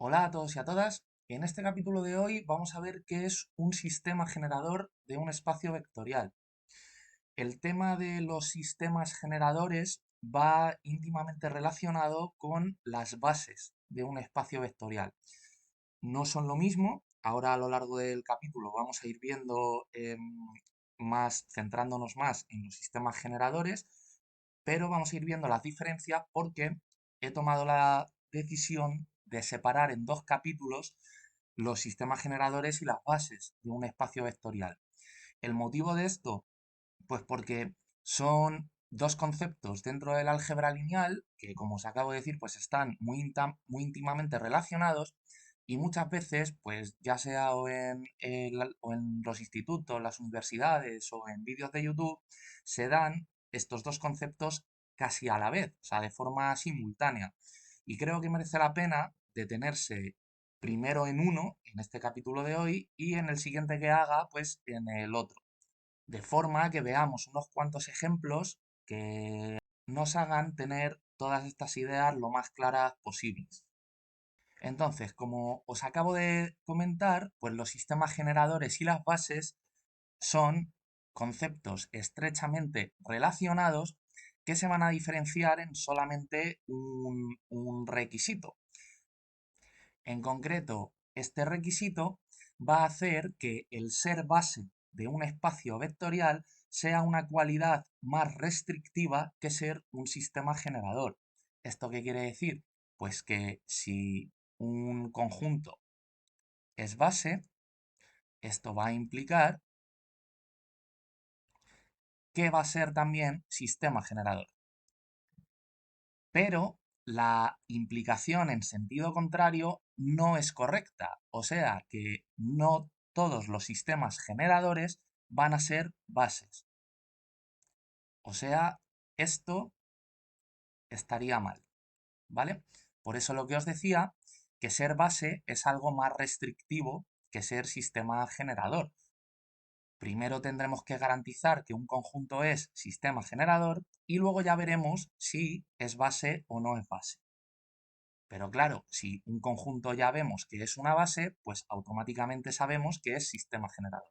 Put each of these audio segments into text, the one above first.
Hola a todos y a todas. En este capítulo de hoy vamos a ver qué es un sistema generador de un espacio vectorial. El tema de los sistemas generadores va íntimamente relacionado con las bases de un espacio vectorial. No son lo mismo. Ahora a lo largo del capítulo vamos a ir viendo centrándonos más en los sistemas generadores, pero vamos a ir viendo las diferencias porque he tomado la decisión de separar en dos capítulos los sistemas generadores y las bases de un espacio vectorial. El motivo de esto, pues porque son dos conceptos dentro del álgebra lineal que, como os acabo de decir, pues están muy íntimamente relacionados y muchas veces, pues ya sea o en los institutos, las universidades o en vídeos de YouTube, se dan estos dos conceptos casi a la vez, o sea, de forma simultánea. Y creo que merece la pena detenerse primero en uno, en este capítulo de hoy, y en el siguiente que haga, pues en el otro. De forma que veamos unos cuantos ejemplos que nos hagan tener todas estas ideas lo más claras posibles. Entonces, como os acabo de comentar, pues los sistemas generadores y las bases son conceptos estrechamente relacionados que se van a diferenciar en solamente un requisito. En concreto, este requisito va a hacer que el ser base de un espacio vectorial sea una cualidad más restrictiva que ser un sistema generador. ¿Esto qué quiere decir? Pues que si un conjunto es base, esto va a implicar que va a ser también sistema generador. Pero la implicación en sentido contrario no es correcta, o sea que no todos los sistemas generadores van a ser bases. O sea, esto estaría mal, ¿vale? Por eso lo que os decía, que ser base es algo más restrictivo que ser sistema generador. Primero tendremos que garantizar que un conjunto es sistema generador y luego ya veremos si es base o no es base. Pero claro, si un conjunto ya vemos que es una base, pues automáticamente sabemos que es sistema generador.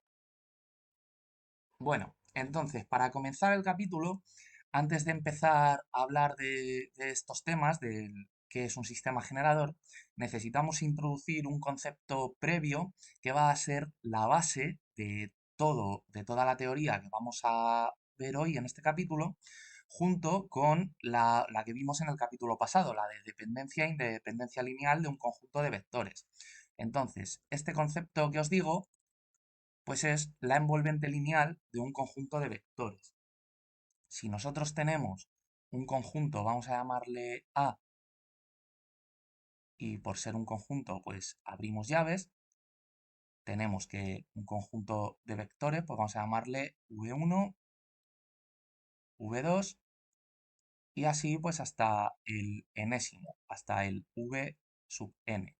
Bueno, entonces, para comenzar el capítulo, antes de empezar a hablar de estos temas, de qué es un sistema generador, necesitamos introducir un concepto previo que va a ser la base de toda la teoría que vamos a ver hoy en este capítulo, junto con la que vimos en el capítulo pasado, la de dependencia e independencia lineal de un conjunto de vectores. Entonces, este concepto que os digo pues es la envolvente lineal de un conjunto de vectores. Si nosotros tenemos un conjunto, vamos a llamarle A, y por ser un conjunto, pues abrimos llaves, tenemos que un conjunto de vectores, pues vamos a llamarle V1, V2, y así pues hasta el enésimo, hasta el V sub n.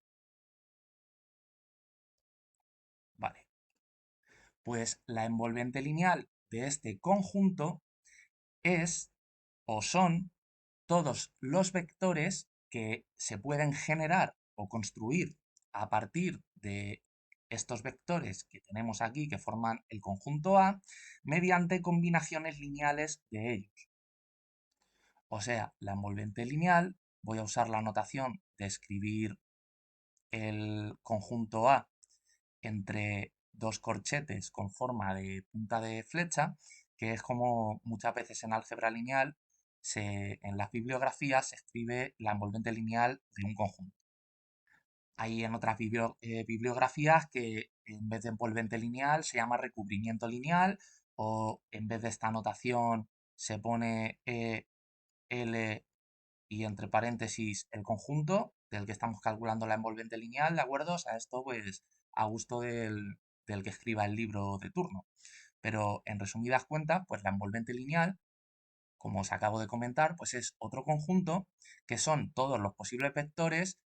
Vale, pues la envolvente lineal de este conjunto es o son todos los vectores que se pueden generar o construir a partir de estos vectores que tenemos aquí, que forman el conjunto A, mediante combinaciones lineales de ellos. O sea, la envolvente lineal, voy a usar la notación de escribir el conjunto A entre dos corchetes con forma de punta de flecha, que es como muchas veces en álgebra lineal, en las bibliografías se escribe la envolvente lineal de un conjunto. Hay en otras bibliografías que en vez de envolvente lineal se llama recubrimiento lineal, o en vez de esta notación se pone L y entre paréntesis el conjunto del que estamos calculando la envolvente lineal, ¿de acuerdo? O sea, esto pues a gusto del que escriba el libro de turno. Pero en resumidas cuentas, pues la envolvente lineal, como os acabo de comentar, pues es otro conjunto que son todos los posibles vectores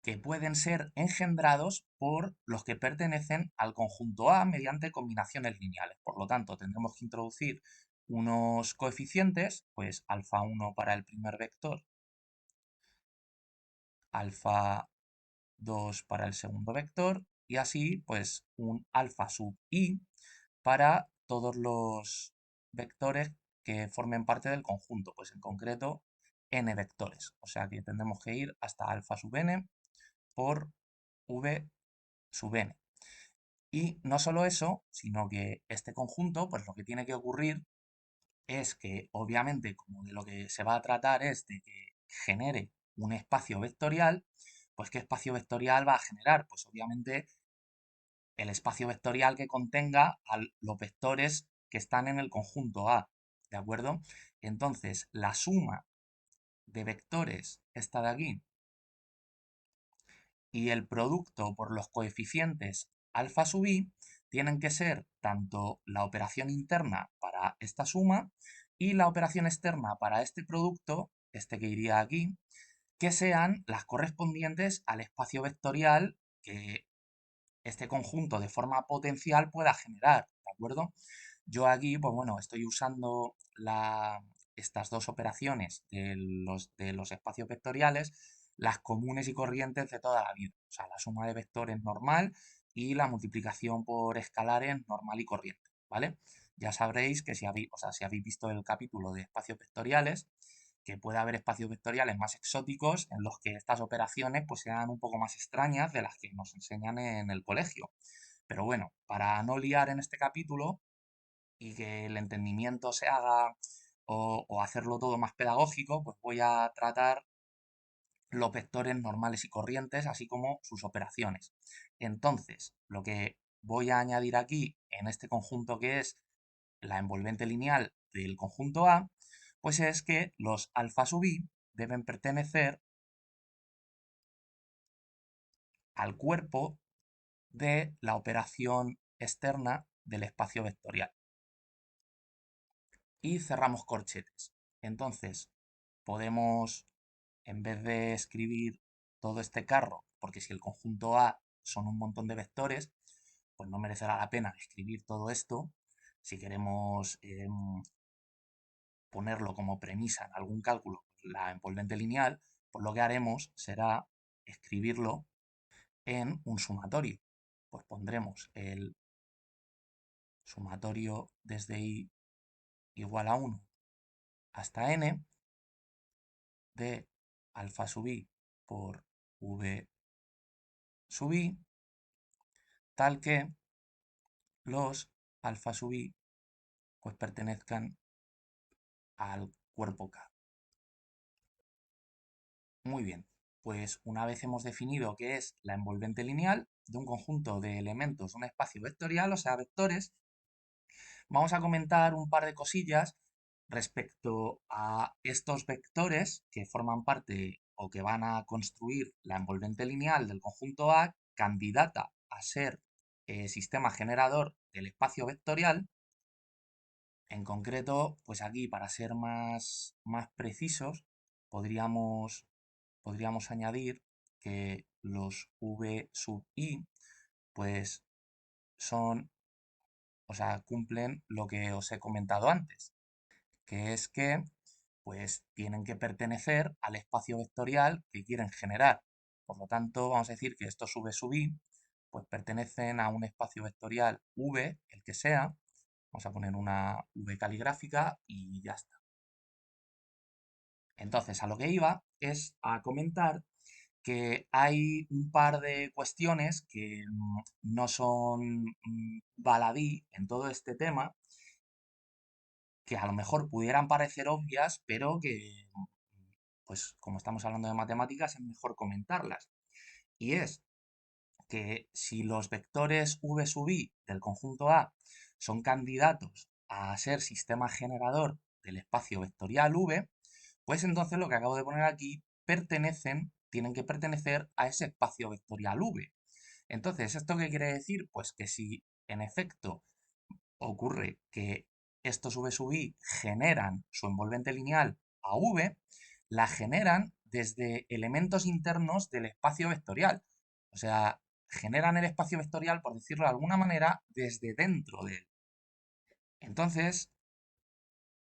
que pueden ser engendrados por los que pertenecen al conjunto A mediante combinaciones lineales. Por lo tanto, tendremos que introducir unos coeficientes, pues alfa 1 para el primer vector, alfa 2 para el segundo vector y así pues un alfa sub i para todos los vectores que formen parte del conjunto, pues en concreto n vectores. O sea que tendremos que ir hasta alfa sub n por v sub n. Y no solo eso, sino que este conjunto, pues lo que tiene que ocurrir es que, obviamente, como de lo que se va a tratar es de que genere un espacio vectorial, pues ¿qué espacio vectorial va a generar? Pues obviamente el espacio vectorial que contenga a los vectores que están en el conjunto A, ¿de acuerdo? Entonces, la suma de vectores, esta de aquí, y el producto por los coeficientes alfa sub i tienen que ser tanto la operación interna para esta suma y la operación externa para este producto, este que iría aquí, que sean las correspondientes al espacio vectorial que este conjunto de forma potencial pueda generar, ¿de acuerdo? Yo aquí, pues bueno, estoy usando estas dos operaciones de los espacios vectoriales, las comunes y corrientes de toda la vida. O sea, la suma de vectores normal y la multiplicación por escalares normal y corriente, ¿vale? Ya sabréis que si habéis, o sea, si habéis visto el capítulo de espacios vectoriales, que puede haber espacios vectoriales más exóticos en los que estas operaciones pues sean un poco más extrañas de las que nos enseñan en el colegio. Pero bueno, para no liar en este capítulo y que el entendimiento se haga o hacerlo todo más pedagógico, pues voy a tratar los vectores normales y corrientes, así como sus operaciones. Entonces, lo que voy a añadir aquí en este conjunto que es la envolvente lineal del conjunto A, pues es que los alfa sub i deben pertenecer al cuerpo de la operación externa del espacio vectorial. Y cerramos corchetes. Entonces, podemos, en vez de escribir todo este carro, porque si el conjunto A son un montón de vectores, pues no merecerá la pena escribir todo esto. Si queremos ponerlo como premisa en algún cálculo, la envolvente lineal, pues lo que haremos será escribirlo en un sumatorio. Pues pondremos el sumatorio desde i igual a 1 hasta n de alfa sub i por v sub i, tal que los alfa sub i pues pertenezcan al cuerpo K. Muy bien, pues una vez hemos definido qué es la envolvente lineal de un conjunto de elementos de un espacio vectorial, o sea, vectores, vamos a comentar un par de cosillas respecto a estos vectores que forman parte o que van a construir la envolvente lineal del conjunto A, candidata a ser sistema generador del espacio vectorial. En concreto, pues aquí para ser más precisos, podríamos, podríamos añadir que los v sub i pues son, o sea, cumplen lo que os he comentado antes, que es que pues tienen que pertenecer al espacio vectorial que quieren generar. Por lo tanto, vamos a decir que estos v sub i pues pertenecen a un espacio vectorial v, el que sea. Vamos a poner una v caligráfica y ya está. Entonces, a lo que iba es a comentar que hay un par de cuestiones que no son baladí en todo este tema, que a lo mejor pudieran parecer obvias, pero que, pues como estamos hablando de matemáticas, es mejor comentarlas. Y es que si los vectores v sub i del conjunto A son candidatos a ser sistema generador del espacio vectorial v, pues entonces lo que acabo de poner aquí tienen que pertenecer a ese espacio vectorial v. Entonces, ¿esto qué quiere decir? Pues que si en efecto ocurre que estos v sub i generan su envolvente lineal a v, la generan desde elementos internos del espacio vectorial. O sea, generan el espacio vectorial, por decirlo de alguna manera, desde dentro de él. Entonces,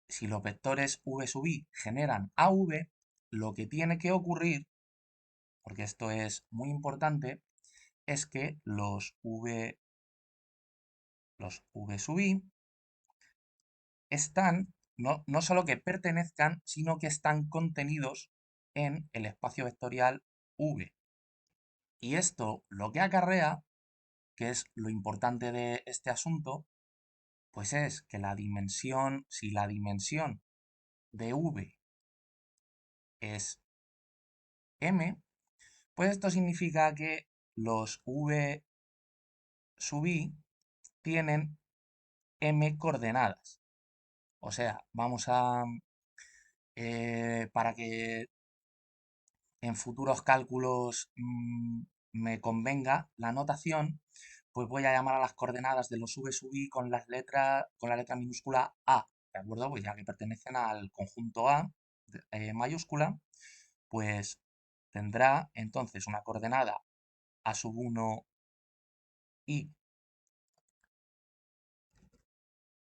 si los vectores v sub i generan a v, lo que tiene que ocurrir porque esto es muy importante, es que los V sub i están, no solo que pertenezcan, sino que están contenidos en el espacio vectorial V. Y esto lo que acarrea, que es lo importante de este asunto, pues es que la dimensión, si la dimensión de V es m, pues esto significa que los V sub i tienen m coordenadas. O sea, para que en futuros cálculos me convenga la notación, pues voy a llamar a las coordenadas de los v sub i con la letra minúscula a, ¿de acuerdo? Pues ya que pertenecen al conjunto a mayúscula, pues tendrá entonces una coordenada a sub 1 y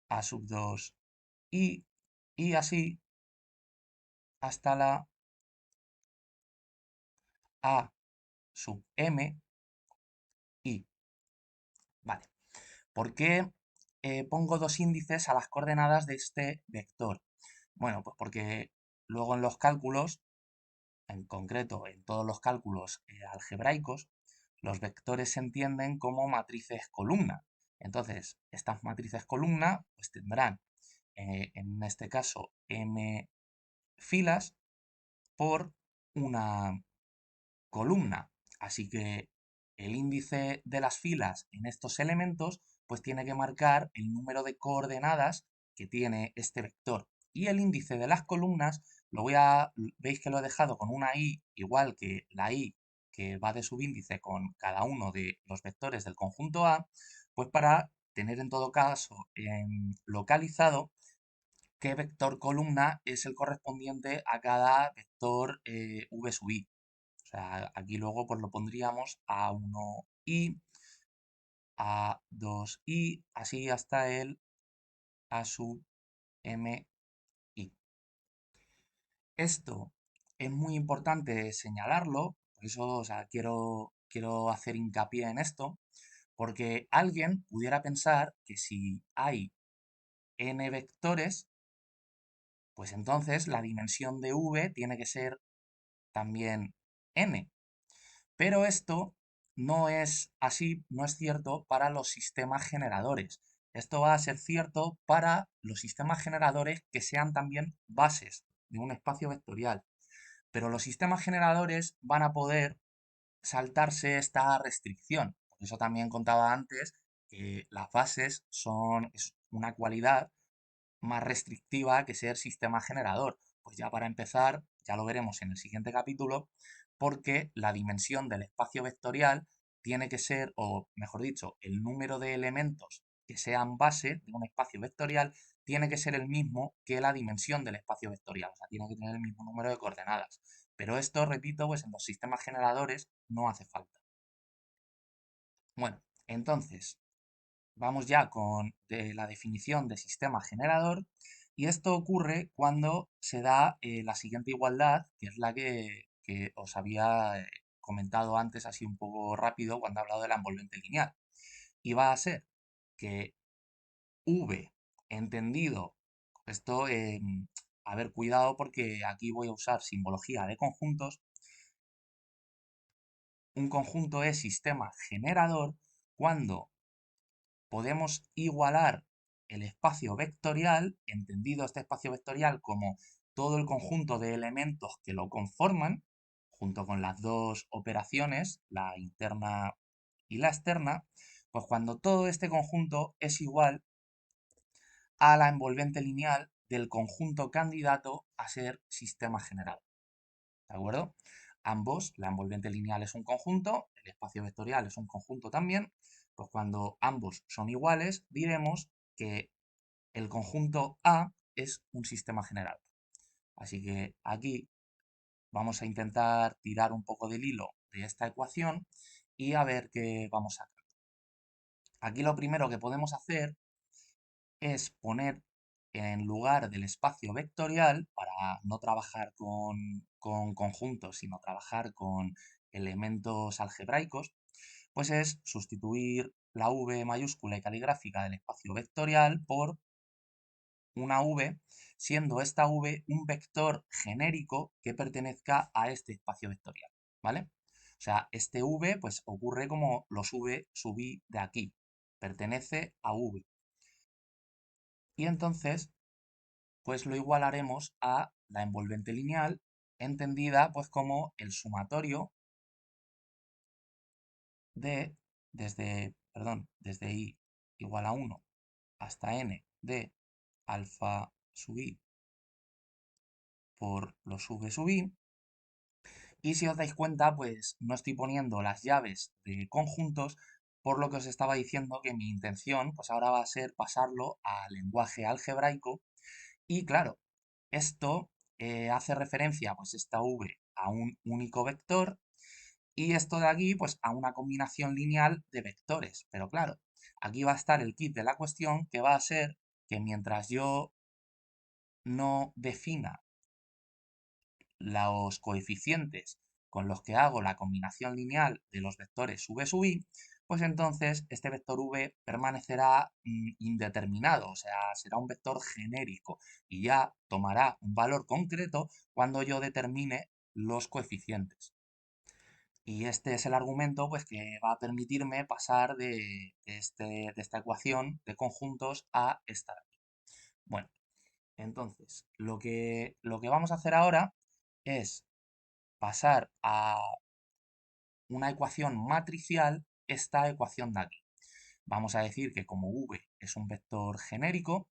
a sub 2 y así hasta la a sub m y. Vale. ¿Por qué pongo dos índices a las coordenadas de este vector? Bueno, pues porque luego en los cálculos, en concreto en todos los cálculos algebraicos, los vectores se entienden como matrices columna. Entonces, estas matrices columna pues tendrán, en este caso, m filas por una columna. Así que el índice de las filas en estos elementos pues tiene que marcar el número de coordenadas que tiene este vector. Y el índice de las columnas veis que lo he dejado con una i, igual que la i que va de subíndice con cada uno de los vectores del conjunto A, pues para tener en todo caso localizado qué vector columna es el correspondiente a cada vector v sub i. O sea, aquí luego pues lo pondríamos a 1i, a 2i, así hasta el a sub mi. Esto es muy importante señalarlo, por eso, o sea, quiero hacer hincapié en esto, porque alguien pudiera pensar que si hay n vectores, pues entonces la dimensión de v tiene que ser también n. Pero esto no es así, no es cierto para los sistemas generadores. Esto va a ser cierto para los sistemas generadores que sean también bases de un espacio vectorial. Pero los sistemas generadores van a poder saltarse esta restricción. Por eso también contaba antes que las bases es una cualidad más restrictiva que ser sistema generador. Pues ya para empezar, ya lo veremos en el siguiente capítulo, porque la dimensión del espacio vectorial tiene que ser, o mejor dicho, el número de elementos que sean base de un espacio vectorial tiene que ser el mismo que la dimensión del espacio vectorial, o sea, tiene que tener el mismo número de coordenadas. Pero esto, repito, pues en los sistemas generadores no hace falta. Bueno, entonces, vamos ya con la definición de sistema generador y esto ocurre cuando se da la siguiente igualdad, que es la que os había comentado antes así un poco rápido cuando he hablado de la envolvente lineal. Y va a ser que V entendido, esto, a ver, cuidado porque aquí voy a usar simbología de conjuntos. Un conjunto es sistema generador cuando podemos igualar el espacio vectorial, entendido este espacio vectorial como todo el conjunto de elementos que lo conforman, junto con las dos operaciones, la interna y la externa, pues cuando todo este conjunto es igual a la envolvente lineal del conjunto candidato a ser sistema generado. ¿De acuerdo? Ambos, la envolvente lineal es un conjunto, el espacio vectorial es un conjunto también, pues cuando ambos son iguales, diremos que el conjunto A es un sistema general. Así que aquí vamos a intentar tirar un poco del hilo de esta ecuación y a ver qué vamos a hacer. Aquí lo primero que podemos hacer es poner en lugar del espacio vectorial, para no trabajar con conjuntos, sino trabajar con elementos algebraicos, pues es sustituir la V mayúscula y caligráfica del espacio vectorial por una V, siendo esta V un vector genérico que pertenezca a este espacio vectorial, ¿vale? O sea, este V pues ocurre como los V sub I de aquí, pertenece a V. Y entonces, pues lo igualaremos a la envolvente lineal, entendida pues como el sumatorio de desde I igual a 1 hasta n de alfa sub I por los V sub I. Y si os dais cuenta, pues no estoy poniendo las llaves de conjuntos, por lo que os estaba diciendo que mi intención, pues ahora va a ser pasarlo a lenguaje algebraico. Y claro, esto hace referencia, pues esta V a un único vector y esto de aquí, pues a una combinación lineal de vectores. Pero claro, aquí va a estar el kit de la cuestión, que va a ser que mientras yo no defina los coeficientes con los que hago la combinación lineal de los vectores v sub i, pues entonces este vector v permanecerá indeterminado, o sea, será un vector genérico y ya tomará un valor concreto cuando yo determine los coeficientes. Y este es el argumento pues, que va a permitirme pasar de esta ecuación de conjuntos a esta de aquí. Bueno, entonces, lo que vamos a hacer ahora es pasar a una ecuación matricial esta ecuación de aquí. Vamos a decir que como v es un vector genérico,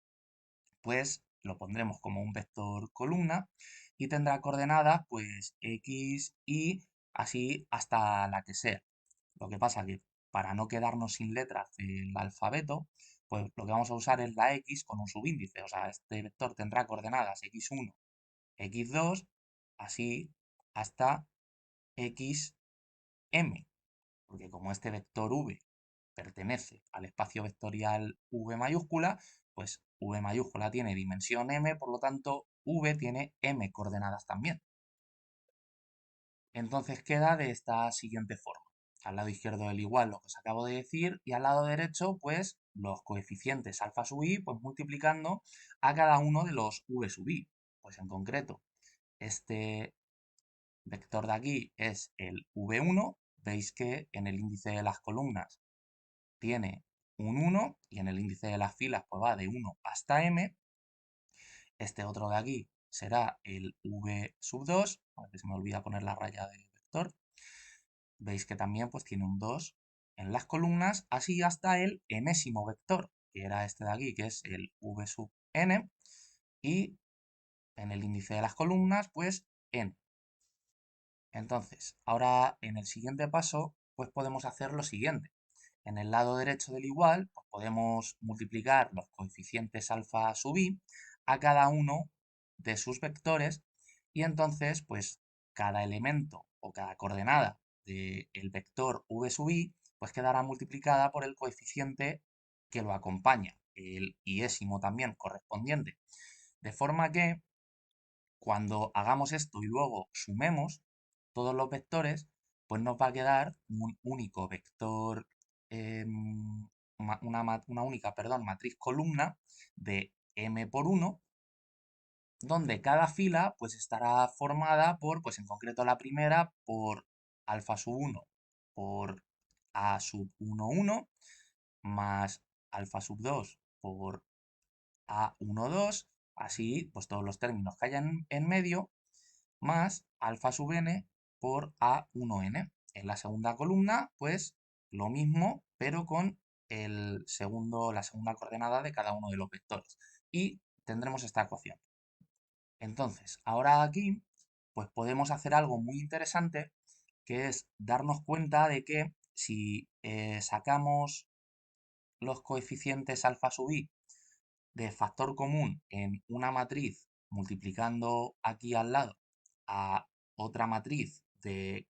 pues lo pondremos como un vector columna y tendrá coordenadas pues x, y así hasta la que sea. Lo que pasa que para no quedarnos sin letras del alfabeto, pues lo que vamos a usar es la x con un subíndice. O sea, este vector tendrá coordenadas x1, x2, así hasta xm, porque como este vector v pertenece al espacio vectorial v mayúscula, pues v mayúscula tiene dimensión m, por lo tanto v tiene m coordenadas también. Entonces queda de esta siguiente forma. Al lado izquierdo del igual lo que os acabo de decir y al lado derecho pues los coeficientes alfa sub i pues multiplicando a cada uno de los v sub i. Pues en concreto este vector de aquí es el v1, veis que en el índice de las columnas tiene un 1 y en el índice de las filas pues va de 1 hasta m. Este otro de aquí será el v sub 2, a ver se me olvida poner la raya del vector. Veis que también pues tiene un 2 en las columnas, así hasta el enésimo vector, que era este de aquí, que es el v sub n, y en el índice de las columnas pues n. Entonces, ahora en el siguiente paso pues podemos hacer lo siguiente. En el lado derecho del igual, pues podemos multiplicar los coeficientes alfa sub i a cada uno de sus vectores y entonces, pues cada elemento o cada coordenada del vector v sub i, pues quedará multiplicada por el coeficiente que lo acompaña, el iésimo también correspondiente. De forma que cuando hagamos esto y luego sumemos todos los vectores, pues nos va a quedar un único vector, una única, perdón, matriz columna de m por 1, donde cada fila pues estará formada por, pues en concreto la primera, por alfa sub 1 por a sub 1, 1, más alfa sub 2 por a1, 2, así pues todos los términos que hayan en medio, más alfa sub n por a1n. En la segunda columna, pues lo mismo, pero con la segunda coordenada de cada uno de los vectores. Y tendremos esta ecuación. Entonces, ahora aquí, pues podemos hacer algo muy interesante, que es darnos cuenta de que si sacamos los coeficientes alfa sub i de factor común en una matriz multiplicando aquí al lado a otra matriz de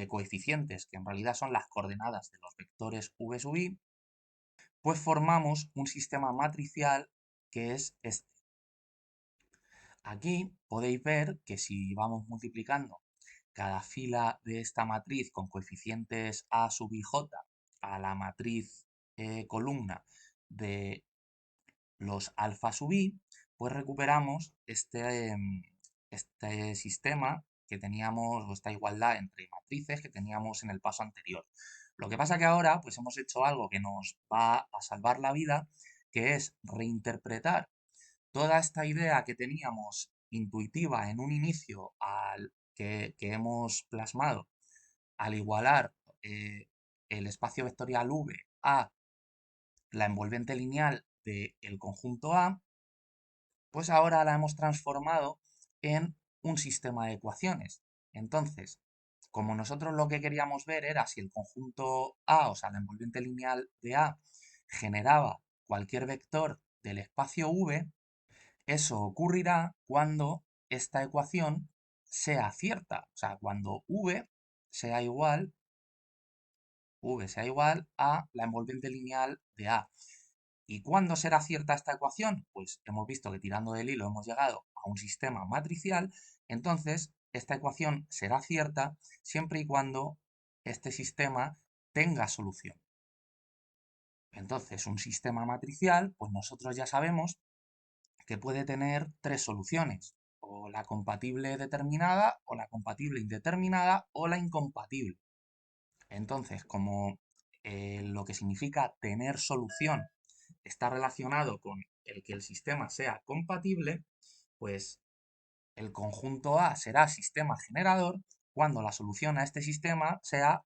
coeficientes, que en realidad son las coordenadas de los vectores v sub i, pues formamos un sistema matricial que es este. Aquí podéis ver que si vamos multiplicando cada fila de esta matriz con coeficientes a sub i j a la matriz columna de los alfa sub i, pues recuperamos este sistema que teníamos, o esta igualdad entre matrices que teníamos en el paso anterior. Lo que pasa que ahora pues hemos hecho algo que nos va a salvar la vida, que es reinterpretar toda esta idea que teníamos intuitiva en un inicio que hemos plasmado al igualar el espacio vectorial V a la envolvente lineal del conjunto A, pues ahora la hemos transformado en un sistema de ecuaciones. Entonces, como nosotros lo que queríamos ver era si el conjunto A, o sea, la envolvente lineal de A, generaba cualquier vector del espacio V, eso ocurrirá cuando esta ecuación sea cierta, o sea, cuando V sea igual a la envolvente lineal de A. ¿Y cuándo será cierta esta ecuación? Pues hemos visto que tirando del hilo hemos llegado a un sistema matricial, entonces esta ecuación será cierta siempre y cuando este sistema tenga solución. Entonces, un sistema matricial, pues nosotros ya sabemos que puede tener tres soluciones, o la compatible determinada, o la compatible indeterminada, o la incompatible. Entonces, como lo que significa tener solución está relacionado con el que el sistema sea compatible, pues el conjunto A será sistema generador cuando la solución a este sistema sea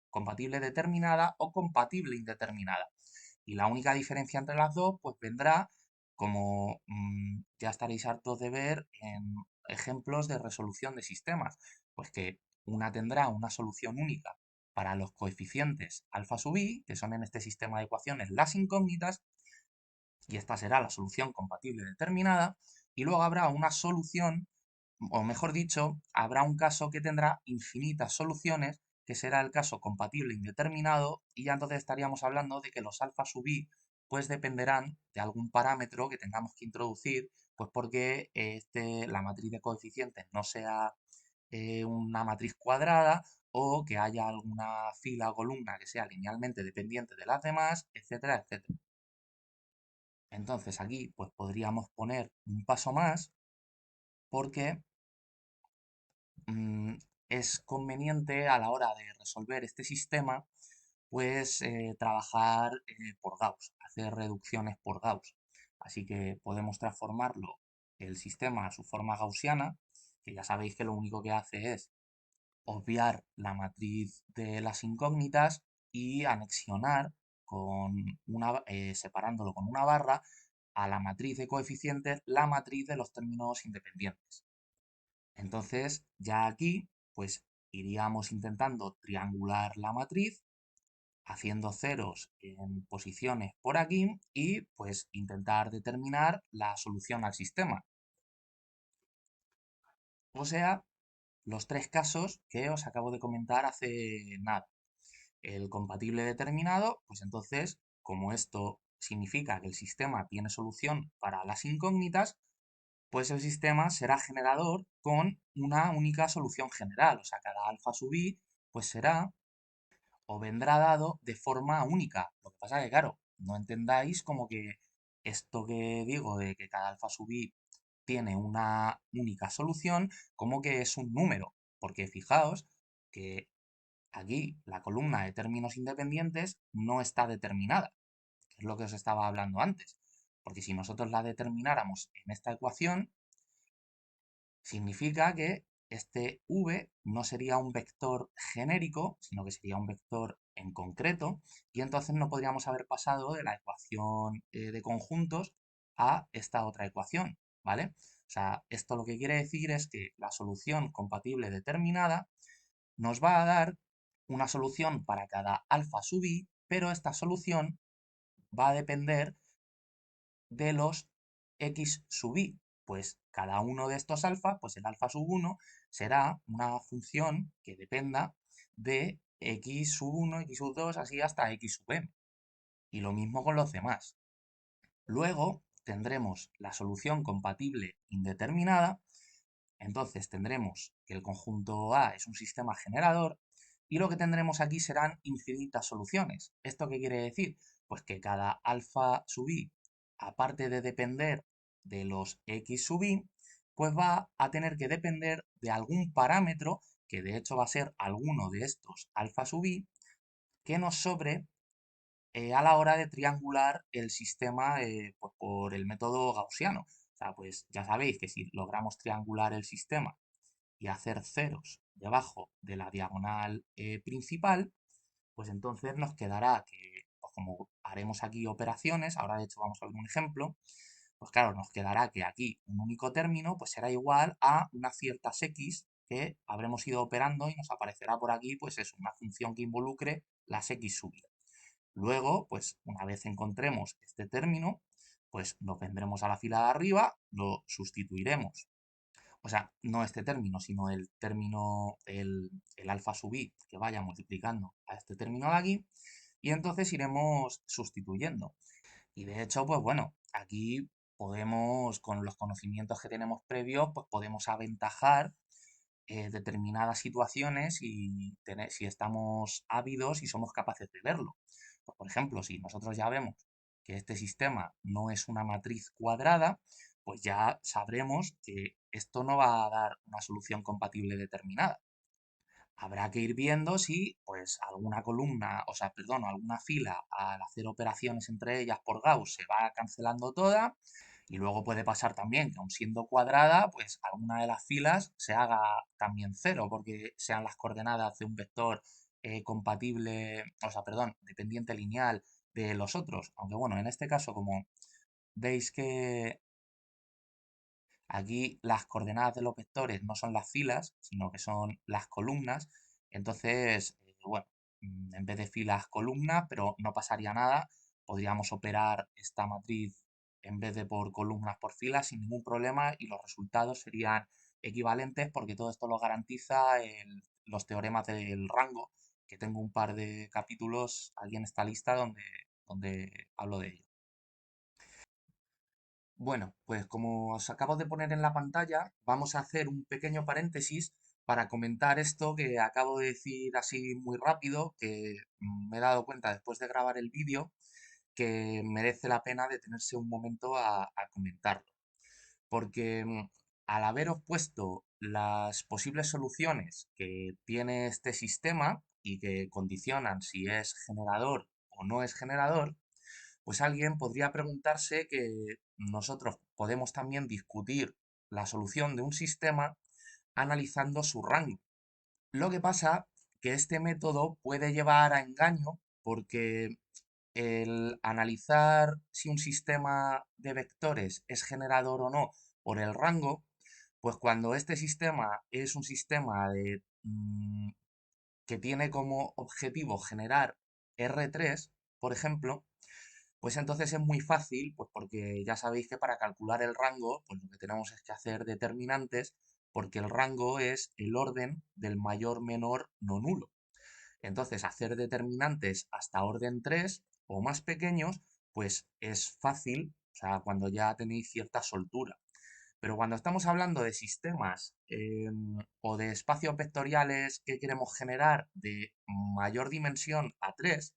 compatible determinada o compatible indeterminada. Y la única diferencia entre las dos, pues vendrá, como ya estaréis hartos de ver en ejemplos de resolución de sistemas, pues que una tendrá una solución única para los coeficientes alfa sub i, que son en este sistema de ecuaciones las incógnitas, y esta será la solución compatible determinada, y luego habrá una solución, o mejor dicho, habrá un caso que tendrá infinitas soluciones, que será el caso compatible indeterminado, y ya entonces estaríamos hablando de que los alfa sub i pues dependerán de algún parámetro que tengamos que introducir, pues porque la matriz de coeficientes no sea una matriz cuadrada o que haya alguna fila o columna que sea linealmente dependiente de las demás, etcétera, etcétera. Entonces aquí pues podríamos poner un paso más porque mm, es conveniente a la hora de resolver este sistema pues trabajar por Gauss, hacer reducciones por Gauss. Así que podemos transformarlo el sistema a su forma gaussiana, que ya sabéis que lo único que hace es obviar la matriz de las incógnitas y anexionar separándolo con una barra a la matriz de coeficientes, la matriz de los términos independientes. Entonces, ya aquí, pues iríamos intentando triangular la matriz, haciendo ceros en posiciones por aquí y pues intentar determinar la solución al sistema. O sea, los tres casos que os acabo de comentar hace nada. El compatible determinado, pues entonces, como esto significa que el sistema tiene solución para las incógnitas, pues el sistema será generador con una única solución general. O sea, cada alfa sub i, pues será o vendrá dado de forma única. Lo que pasa es que, claro, no entendáis como que esto que digo de que cada alfa sub i tiene una única solución, como que es un número. Porque fijaos que aquí la columna de términos independientes no está determinada, que es lo que os estaba hablando antes. Porque si nosotros la determináramos en esta ecuación, significa que este v no sería un vector genérico, sino que sería un vector en concreto, y entonces no podríamos haber pasado de la ecuación de conjuntos a esta otra ecuación, ¿vale? O sea, esto lo que quiere decir es que la solución compatible determinada nos va a dar una solución para cada alfa sub i, pero esta solución va a depender de los x sub i, pues cada uno de estos alfa, pues el alfa sub 1 será una función que dependa de x sub 1, x sub 2, así hasta x sub m. Y lo mismo con los demás. Luego tendremos la solución compatible indeterminada. Entonces tendremos que el conjunto A es un sistema generador y lo que tendremos aquí serán infinitas soluciones. ¿Esto qué quiere decir? Pues que cada alfa sub i, aparte de depender de los x sub i, pues va a tener que depender de algún parámetro, que de hecho va a ser alguno de estos alfa sub i, que nos sobre a la hora de triangular el sistema pues por el método gaussiano. O sea, pues ya sabéis que si logramos triangular el sistema y hacer ceros debajo de la diagonal principal, pues entonces nos quedará que, pues como haremos aquí operaciones, ahora de hecho vamos a ver un ejemplo, pues claro, nos quedará que aquí un único término pues será igual a unas ciertas x que habremos ido operando y nos aparecerá por aquí pues es una función que involucre las x sub i. Luego, pues una vez encontremos este término, pues nos vendremos a la fila de arriba, lo sustituiremos. O sea, no este término, sino el término, el alfa sub i que vaya multiplicando a este término de aquí. Y entonces iremos sustituyendo. Y de hecho, pues bueno, aquí podemos, con los conocimientos que tenemos previos, pues podemos aventajar determinadas situaciones y si estamos ávidos y somos capaces de verlo. Pues, por ejemplo, si nosotros ya vemos que este sistema no es una matriz cuadrada, pues ya sabremos que esto no va a dar una solución compatible determinada. Habrá que ir viendo si, pues, alguna columna, o sea, perdón, alguna fila al hacer operaciones entre ellas por Gauss se va cancelando toda y luego puede pasar también que aun siendo cuadrada, pues alguna de las filas se haga también cero, porque sean las coordenadas de un vector compatible, o sea, perdón, dependiente lineal de los otros. Aunque bueno, en este caso, como veis que aquí las coordenadas de los vectores no son las filas, sino que son las columnas, entonces, bueno, en vez de filas, columnas, pero no pasaría nada, podríamos operar esta matriz en vez de por columnas por filas sin ningún problema y los resultados serían equivalentes porque todo esto lo garantiza los teoremas del rango, que tengo un par de capítulos aquí en esta lista donde hablo de ello. Bueno, pues como os acabo de poner en la pantalla, vamos a hacer un pequeño paréntesis para comentar esto que acabo de decir así muy rápido, que me he dado cuenta después de grabar el vídeo que merece la pena detenerse un momento a comentarlo. Porque al haberos puesto las posibles soluciones que tiene este sistema y que condicionan si es generador o no es generador, pues alguien podría preguntarse que nosotros podemos también discutir la solución de un sistema analizando su rango. Lo que pasa que este método puede llevar a engaño porque el analizar si un sistema de vectores es generador o no por el rango, pues cuando este sistema es un sistema que tiene como objetivo generar R3, por ejemplo, pues entonces es muy fácil, pues porque ya sabéis que para calcular el rango, pues lo que tenemos es que hacer determinantes, porque el rango es el orden del mayor menor no nulo. Entonces, hacer determinantes hasta orden 3 o más pequeños, pues es fácil, o sea, cuando ya tenéis cierta soltura. Pero cuando estamos hablando de sistemas o de espacios vectoriales que queremos generar de mayor dimensión a 3,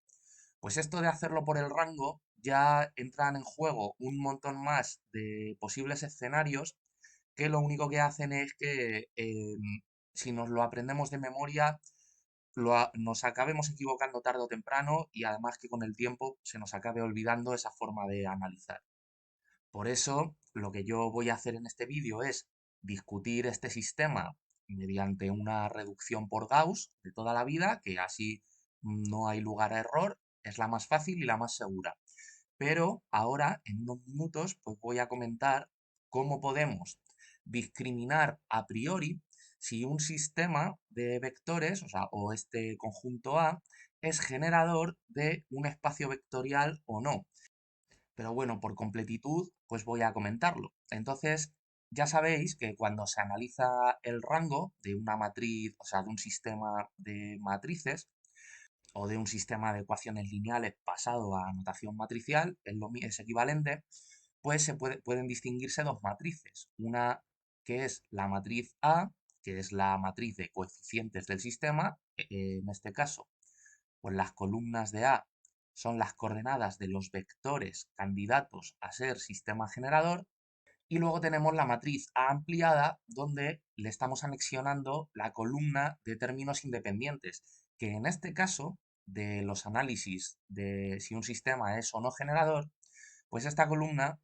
pues esto de hacerlo por el rango ya entran en juego un montón más de posibles escenarios que lo único que hacen es que si nos lo aprendemos de memoria, nos acabemos equivocando tarde o temprano y además que con el tiempo se nos acabe olvidando esa forma de analizar. Por eso, lo que yo voy a hacer en este vídeo es discutir este sistema mediante una reducción por Gauss de toda la vida, que así no hay lugar a error, es la más fácil y la más segura. Pero ahora, en unos minutos, pues voy a comentar cómo podemos discriminar a priori si un sistema de vectores, o sea, o este conjunto A, es generador de un espacio vectorial o no. Pero bueno, por completitud, pues voy a comentarlo. Entonces, ya sabéis que cuando se analiza el rango de una matriz, o sea, de un sistema de matrices, o de un sistema de ecuaciones lineales pasado a notación matricial, es equivalente, pues pueden distinguirse dos matrices. Una que es la matriz A, que es la matriz de coeficientes del sistema. En este caso, pues las columnas de A son las coordenadas de los vectores candidatos a ser sistema generador. Y luego tenemos la matriz A ampliada, donde le estamos anexionando la columna de términos independientes, que en este caso, de los análisis de si un sistema es o no generador, pues esta columna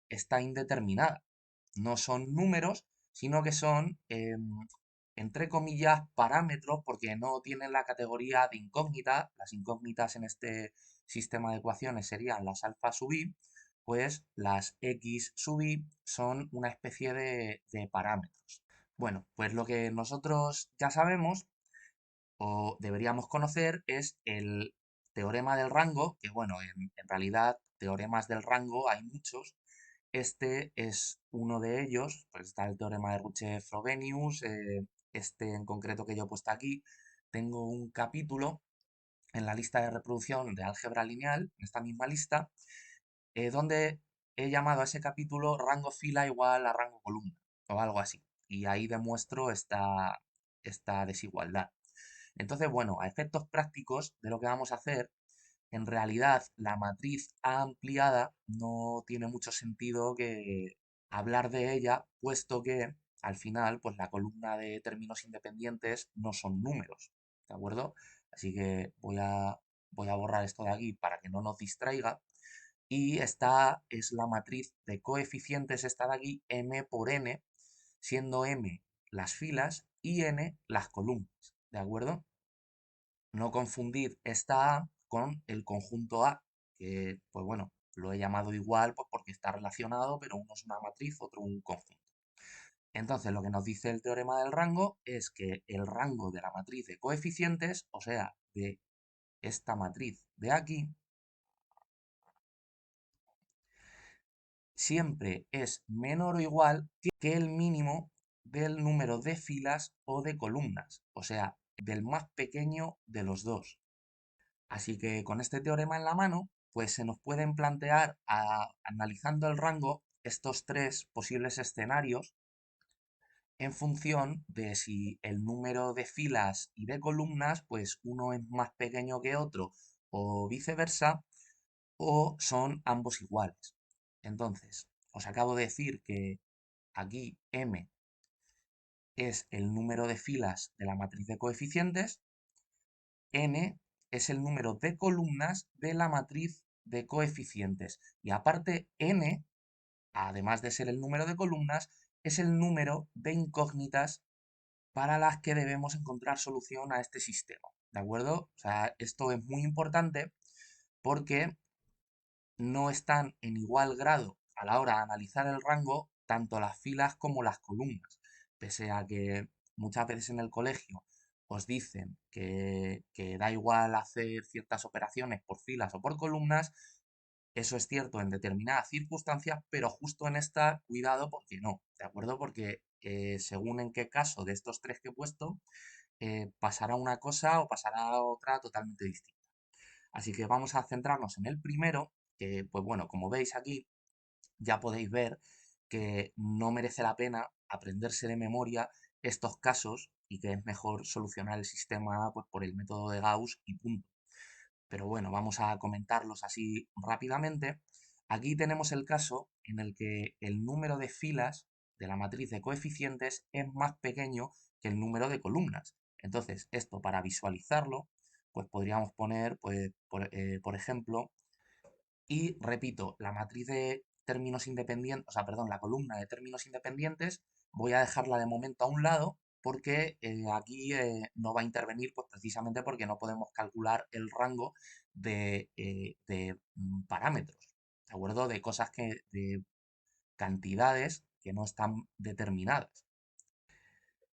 está indeterminada. No son números, sino que son, entre comillas, parámetros, porque no tienen la categoría de incógnita. Las incógnitas en este sistema de ecuaciones serían las alfa sub i, pues las x sub i son una especie de parámetros. Bueno, pues lo que nosotros ya sabemos o deberíamos conocer es el teorema del rango, que bueno, en realidad teoremas del rango hay muchos. Este es uno de ellos, pues está el teorema de Ruche-Frobenius, este en concreto que yo he puesto aquí. Tengo un capítulo en la lista de reproducción de álgebra lineal, en esta misma lista, donde he llamado a ese capítulo rango fila igual a rango columna, o algo así. Y ahí demuestro esta desigualdad. Entonces, bueno, a efectos prácticos de lo que vamos a hacer, en realidad la matriz A ampliada no tiene mucho sentido que hablar de ella, puesto que al final, pues la columna de términos independientes no son números, ¿de acuerdo? Así que voy a borrar esto de aquí para que no nos distraiga. Y esta es la matriz de coeficientes, esta de aquí, m por n, siendo m las filas y n las columnas, ¿de acuerdo? No confundir esta A con el conjunto A, que, pues bueno, lo he llamado igual pues porque está relacionado, pero uno es una matriz, otro un conjunto. Entonces, lo que nos dice el teorema del rango es que el rango de la matriz de coeficientes, o sea, de esta matriz de aquí, siempre es menor o igual que el mínimo del número de filas o de columnas, o sea, del más pequeño de los dos. Así que con este teorema en la mano, pues se nos pueden plantear, analizando el rango, estos tres posibles escenarios en función de si el número de filas y de columnas, pues uno es más pequeño que otro o viceversa, o son ambos iguales. Entonces, os acabo de decir que aquí m es el número de filas de la matriz de coeficientes, n es el número de columnas de la matriz de coeficientes. Y aparte, n, además de ser el número de columnas, es el número de incógnitas para las que debemos encontrar solución a este sistema. ¿De acuerdo? O sea, esto es muy importante porque no están en igual grado a la hora de analizar el rango tanto las filas como las columnas. Pese a que muchas veces en el colegio os dicen que da igual hacer ciertas operaciones por filas o por columnas, eso es cierto en determinadas circunstancias, pero justo en esta, cuidado porque no, ¿de acuerdo? Porque según en qué caso de estos tres que he puesto, pasará una cosa o pasará otra totalmente distinta. Así que vamos a centrarnos en el primero, que pues bueno, como veis aquí, ya podéis ver que no merece la pena aprenderse de memoria estos casos y que es mejor solucionar el sistema pues, por el método de Gauss y punto. Pero bueno, vamos a comentarlos así rápidamente. Aquí tenemos el caso en el que el número de filas de la matriz de coeficientes es más pequeño que el número de columnas. Entonces, esto para visualizarlo, pues podríamos poner, pues, por ejemplo, y repito, la matriz de términos independientes, o sea, perdón, la columna de términos independientes, voy a dejarla de momento a un lado porque aquí no va a intervenir, pues precisamente porque no podemos calcular el rango de parámetros, ¿de acuerdo? De cosas de cantidades que no están determinadas.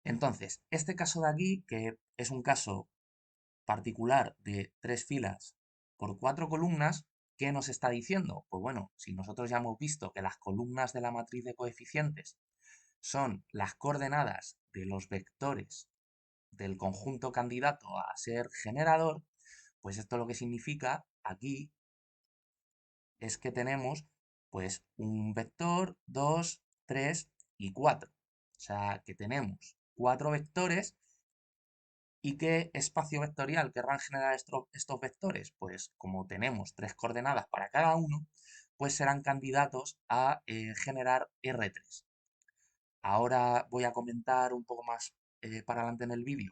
Entonces, este caso de aquí, que es un caso particular de tres filas por cuatro columnas, ¿qué nos está diciendo? Pues bueno, si nosotros ya hemos visto que las columnas de la matriz de coeficientes son las coordenadas de los vectores del conjunto candidato a ser generador, pues esto lo que significa aquí es que tenemos pues un vector, 2, 3 y 4. O sea, que tenemos 4 vectores. ¿Y qué espacio vectorial querrán generar estos vectores? Pues como tenemos 3 coordenadas para cada uno, pues serán candidatos a generar R3. Ahora voy a comentar un poco más para adelante en el vídeo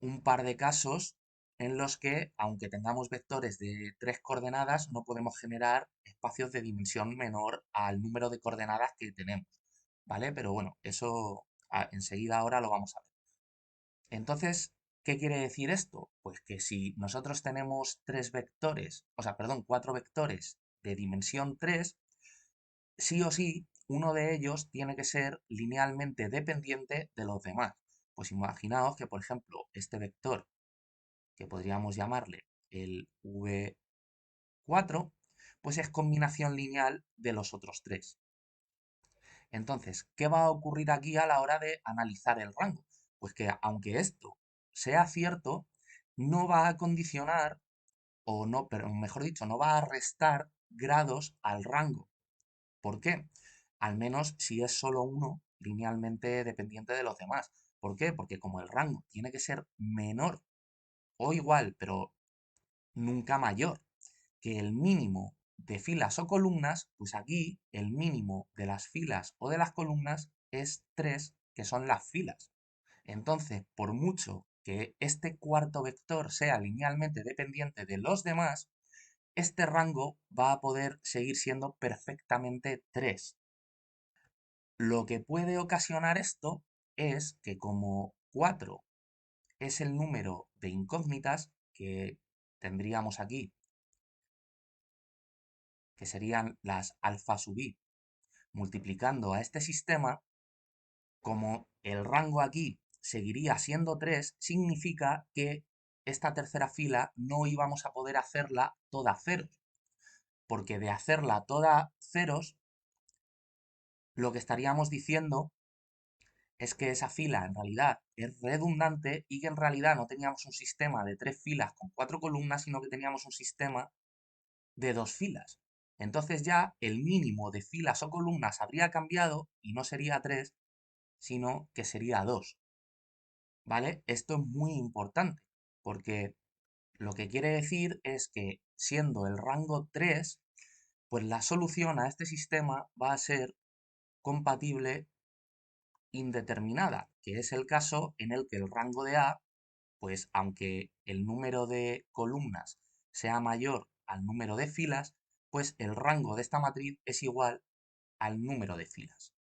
un par de casos en los que, aunque tengamos vectores de 3 coordenadas, no podemos generar espacios de dimensión menor al número de coordenadas que tenemos, ¿vale? Pero bueno, eso enseguida ahora lo vamos a ver. Entonces, ¿qué quiere decir esto? Pues que si nosotros tenemos 3 vectores, o sea, perdón, 4 vectores de dimensión 3, sí o sí, uno de ellos tiene que ser linealmente dependiente de los demás. Pues imaginaos que, por ejemplo, este vector, que podríamos llamarle el V4, pues es combinación lineal de los otros 3. Entonces, ¿qué va a ocurrir aquí a la hora de analizar el rango? Pues que aunque esto sea cierto, no va a condicionar, o no, pero mejor dicho, no va a restar grados al rango. ¿Por qué? Al menos si es solo uno linealmente dependiente de los demás. ¿Por qué? Porque como el rango tiene que ser menor o igual, pero nunca mayor que el mínimo de filas o columnas, pues aquí el mínimo de las filas o de las columnas es 3, que son las filas. Entonces, por mucho que este cuarto vector sea linealmente dependiente de los demás, este rango va a poder seguir siendo perfectamente 3. Lo que puede ocasionar esto es que como 4 es el número de incógnitas que tendríamos aquí, que serían las alfa sub i, multiplicando a este sistema, como el rango aquí seguiría siendo 3, significa que esta tercera fila no íbamos a poder hacerla toda ceros, porque de hacerla toda ceros, lo que estaríamos diciendo es que esa fila en realidad es redundante y que en realidad no teníamos un sistema de 3 filas con 4 columnas, sino que teníamos un sistema de 2 filas. Entonces ya el mínimo de filas o columnas habría cambiado y no sería 3, sino que sería 2. ¿Vale? Esto es muy importante porque lo que quiere decir es que siendo el rango 3, pues la solución a este sistema va a ser compatible indeterminada, que es el caso en el que el rango de A, pues aunque el número de columnas sea mayor al número de filas, pues el rango de esta matriz es igual al número de filas.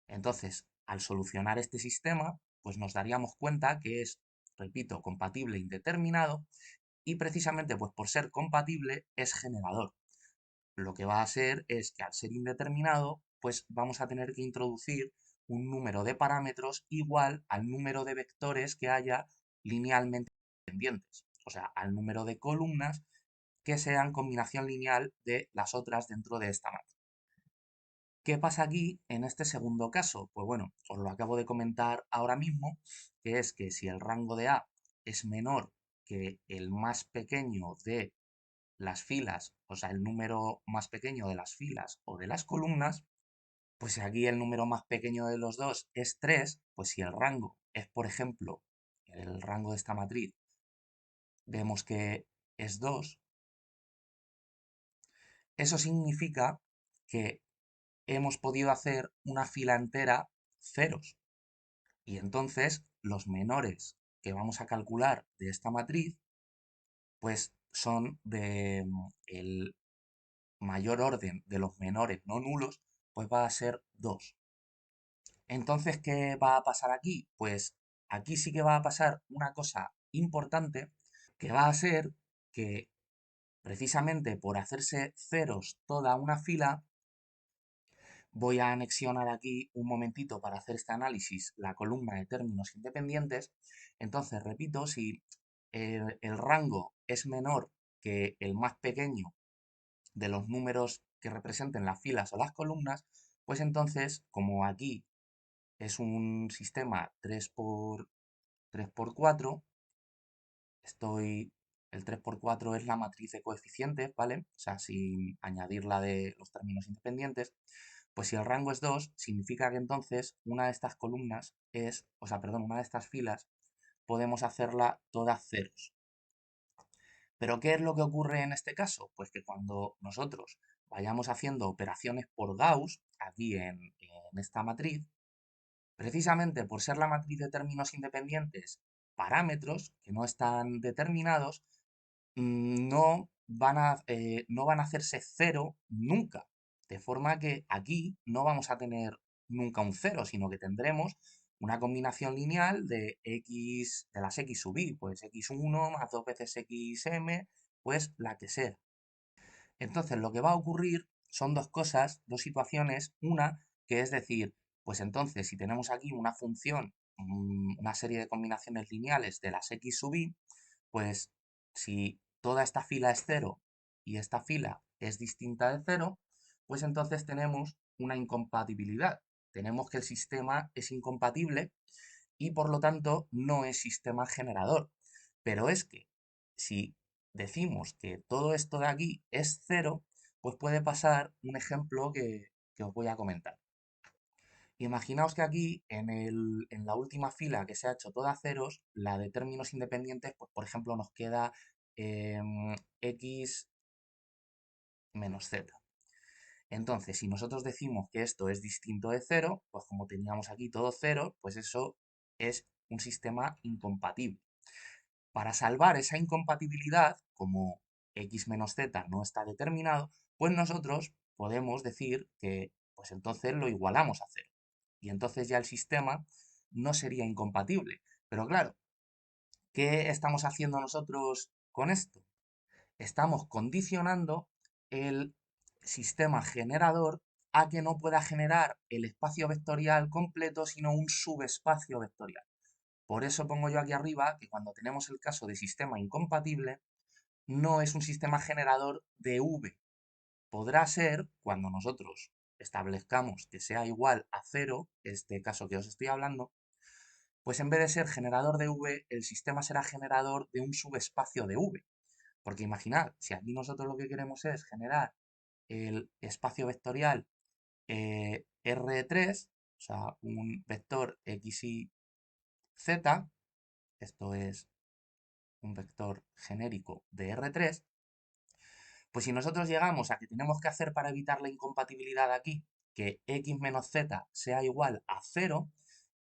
Entonces, al solucionar este sistema, pues nos daríamos cuenta que es, repito, compatible indeterminado y precisamente pues por ser compatible es generador. Lo que va a ser es que al ser indeterminado, pues vamos a tener que introducir un número de parámetros igual al número de vectores que haya linealmente dependientes, o sea, al número de columnas que sean combinación lineal de las otras dentro de esta matriz. ¿Qué pasa aquí en este segundo caso? Pues bueno, os lo acabo de comentar ahora mismo, que es que si el rango de A es menor que el más pequeño de las filas, o sea, el número más pequeño de las filas o de las columnas, pues si aquí el número más pequeño de los dos es 3, pues si el rango es, por ejemplo, el rango de esta matriz, vemos que es 2, eso significa que hemos podido hacer una fila entera ceros. Y entonces los menores que vamos a calcular de esta matriz, pues son de el mayor orden de los menores no nulos, pues va a ser 2. Entonces, ¿qué va a pasar aquí? Pues aquí sí que va a pasar una cosa importante, que va a ser que precisamente por hacerse ceros toda una fila, voy a anexionar aquí un momentito para hacer este análisis la columna de términos independientes. Entonces, repito, si el rango es menor que el más pequeño de los números que representen las filas o las columnas, pues entonces, como aquí es un sistema 3 por 4, el 3 por 4 es la matriz de coeficientes, ¿vale? O sea, sin añadir la de los términos independientes, Pues si el rango es 2, significa que entonces una de estas columnas es, o sea, perdón, una de estas filas podemos hacerla todas ceros. Pero ¿qué es lo que ocurre en este caso? Pues que cuando nosotros vayamos haciendo operaciones por Gauss, aquí en esta matriz, precisamente por ser la matriz de términos independientes, parámetros que no están determinados, no van a hacerse cero nunca. De forma que aquí no vamos a tener nunca un cero, sino que tendremos una combinación lineal de x, de las x sub i, pues x1 más 2 veces xm, pues la que sea. Entonces, lo que va a ocurrir son dos cosas, dos situaciones. Una, que es decir, pues entonces, si tenemos aquí una función, una serie de combinaciones lineales de las x sub i, pues si toda esta fila es cero y esta fila es distinta de cero, pues entonces tenemos una incompatibilidad. Tenemos que el sistema es incompatible y por lo tanto no es sistema generador. Pero es que si decimos que todo esto de aquí es cero, pues puede pasar un ejemplo que os voy a comentar. Imaginaos que aquí, en la última fila que se ha hecho toda ceros, la de términos independientes, pues por ejemplo nos queda x menos z. Entonces, si nosotros decimos que esto es distinto de cero, pues como teníamos aquí todo cero, pues eso es un sistema incompatible. Para salvar esa incompatibilidad, como x menos z no está determinado, pues nosotros podemos decir que pues entonces lo igualamos a cero. Y entonces ya el sistema no sería incompatible. Pero claro, ¿qué estamos haciendo nosotros con esto? Estamos condicionando el sistema generador a que no pueda generar el espacio vectorial completo, sino un subespacio vectorial. Por eso pongo yo aquí arriba que cuando tenemos el caso de sistema incompatible, no es un sistema generador de V. Podrá ser cuando nosotros establezcamos que sea igual a cero, este caso que os estoy hablando, pues en vez de ser generador de V, el sistema será generador de un subespacio de V. Porque imaginad, si aquí nosotros lo que queremos es generar el espacio vectorial R3, o sea, un vector X, Y, Z, esto es un vector genérico de R3, pues si nosotros llegamos a que tenemos que hacer para evitar la incompatibilidad aquí, que X menos Z sea igual a cero,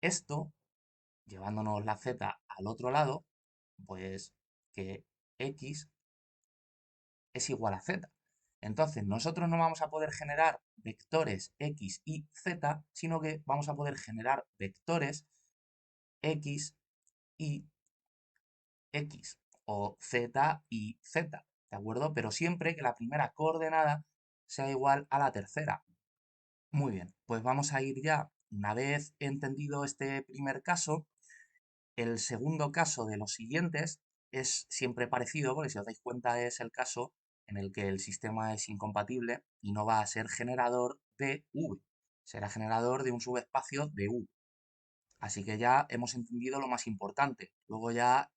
esto, llevándonos la Z al otro lado, pues que X es igual a Z. Entonces, nosotros no vamos a poder generar vectores X y Z, sino que vamos a poder generar vectores X y X o Z y Z, ¿de acuerdo? Pero siempre que la primera coordenada sea igual a la tercera. Muy bien, pues vamos a ir ya, una vez entendido este primer caso, el segundo caso de los siguientes es siempre parecido, porque si os dais cuenta es el caso en el que el sistema es incompatible y no va a ser generador de V, será generador de un subespacio de V. Así que ya hemos entendido lo más importante. Luego ya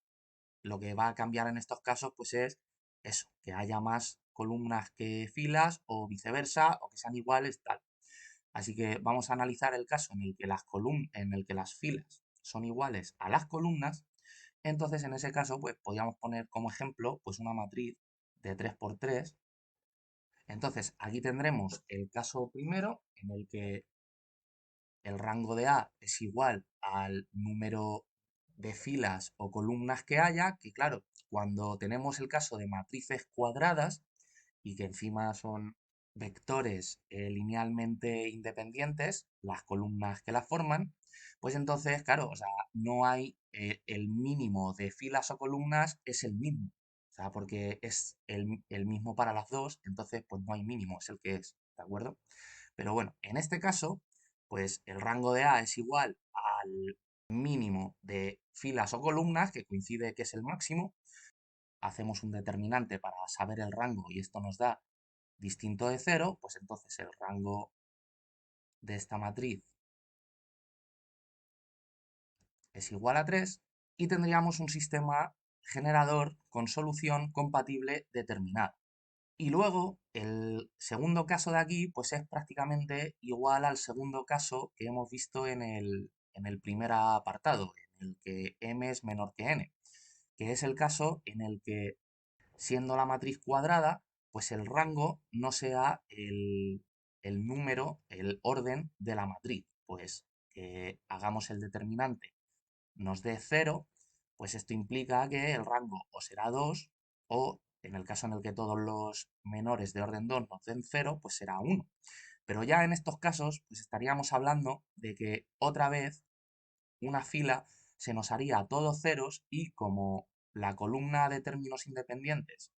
lo que va a cambiar en estos casos pues es eso, que haya más columnas que filas o viceversa, o que sean iguales, tal. Así que vamos a analizar el caso en el que en el que las filas son iguales a las columnas. Entonces, en ese caso, pues podríamos poner como ejemplo pues una matriz de 3 por 3. Entonces, aquí tendremos el caso primero en el que el rango de A es igual al número de filas o columnas que haya, que claro, cuando tenemos el caso de matrices cuadradas y que encima son vectores linealmente independientes, las columnas que las forman, pues entonces, claro, o sea, no hay el mínimo de filas o columnas es el mismo. O sea, porque es el mismo para las dos, entonces pues no hay mínimo, es el que es, ¿de acuerdo? Pero bueno, en este caso, pues el rango de A es igual al mínimo de filas o columnas, que coincide que es el máximo. Hacemos un determinante para saber el rango y esto nos da distinto de cero, pues entonces el rango de esta matriz es igual a 3 y tendríamos un sistema generador con solución compatible determinada. Y luego, el segundo caso de aquí, pues es prácticamente igual al segundo caso que hemos visto en el primer apartado, en el que m es menor que n, que es el caso en el que, siendo la matriz cuadrada, pues el rango no sea el número, el orden de la matriz. Pues que hagamos el determinante nos dé cero, pues esto implica que el rango o será 2 o, en el caso en el que todos los menores de orden 2 nos den cero, pues será uno. Pero ya en estos casos, pues estaríamos hablando de que otra vez una fila se nos haría a todos ceros y como la columna de términos independientes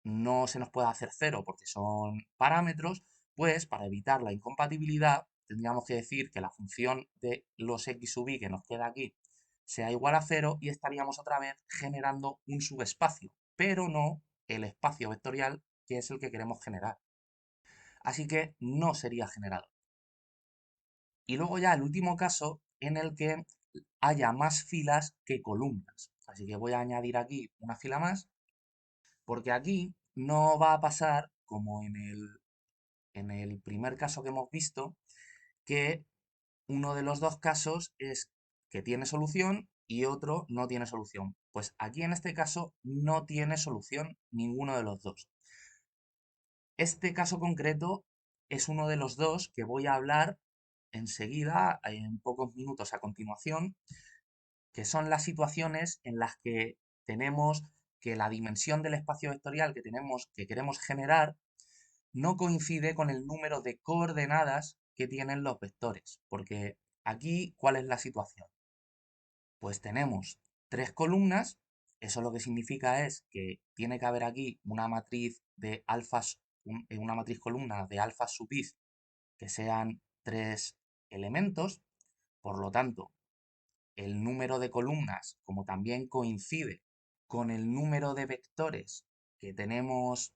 no se nos puede hacer cero porque son parámetros, pues para evitar la incompatibilidad tendríamos que decir que la función de los x sub i que nos queda aquí sea igual a cero y estaríamos otra vez generando un subespacio, pero no el espacio vectorial que es el que queremos generar. Así que no sería generado. Y luego ya el último caso en el que haya más filas que columnas. Así que voy a añadir aquí una fila más, porque aquí no va a pasar como en el primer caso que hemos visto, que uno de los dos casos es que tiene solución y otro no tiene solución. Pues aquí en este caso no tiene solución ninguno de los dos. Este caso concreto es uno de los dos que voy a hablar enseguida, en pocos minutos a continuación, que son las situaciones en las que tenemos que la dimensión del espacio vectorial que queremos generar no coincide con el número de coordenadas que tienen los vectores. Porque aquí, ¿cuál es la situación? Pues tenemos tres columnas, eso lo que significa es que tiene que haber aquí una matriz de alfas, una matriz columna de alfa sub i que sean tres elementos, por lo tanto, el número de columnas, como también coincide con el número de vectores que tenemos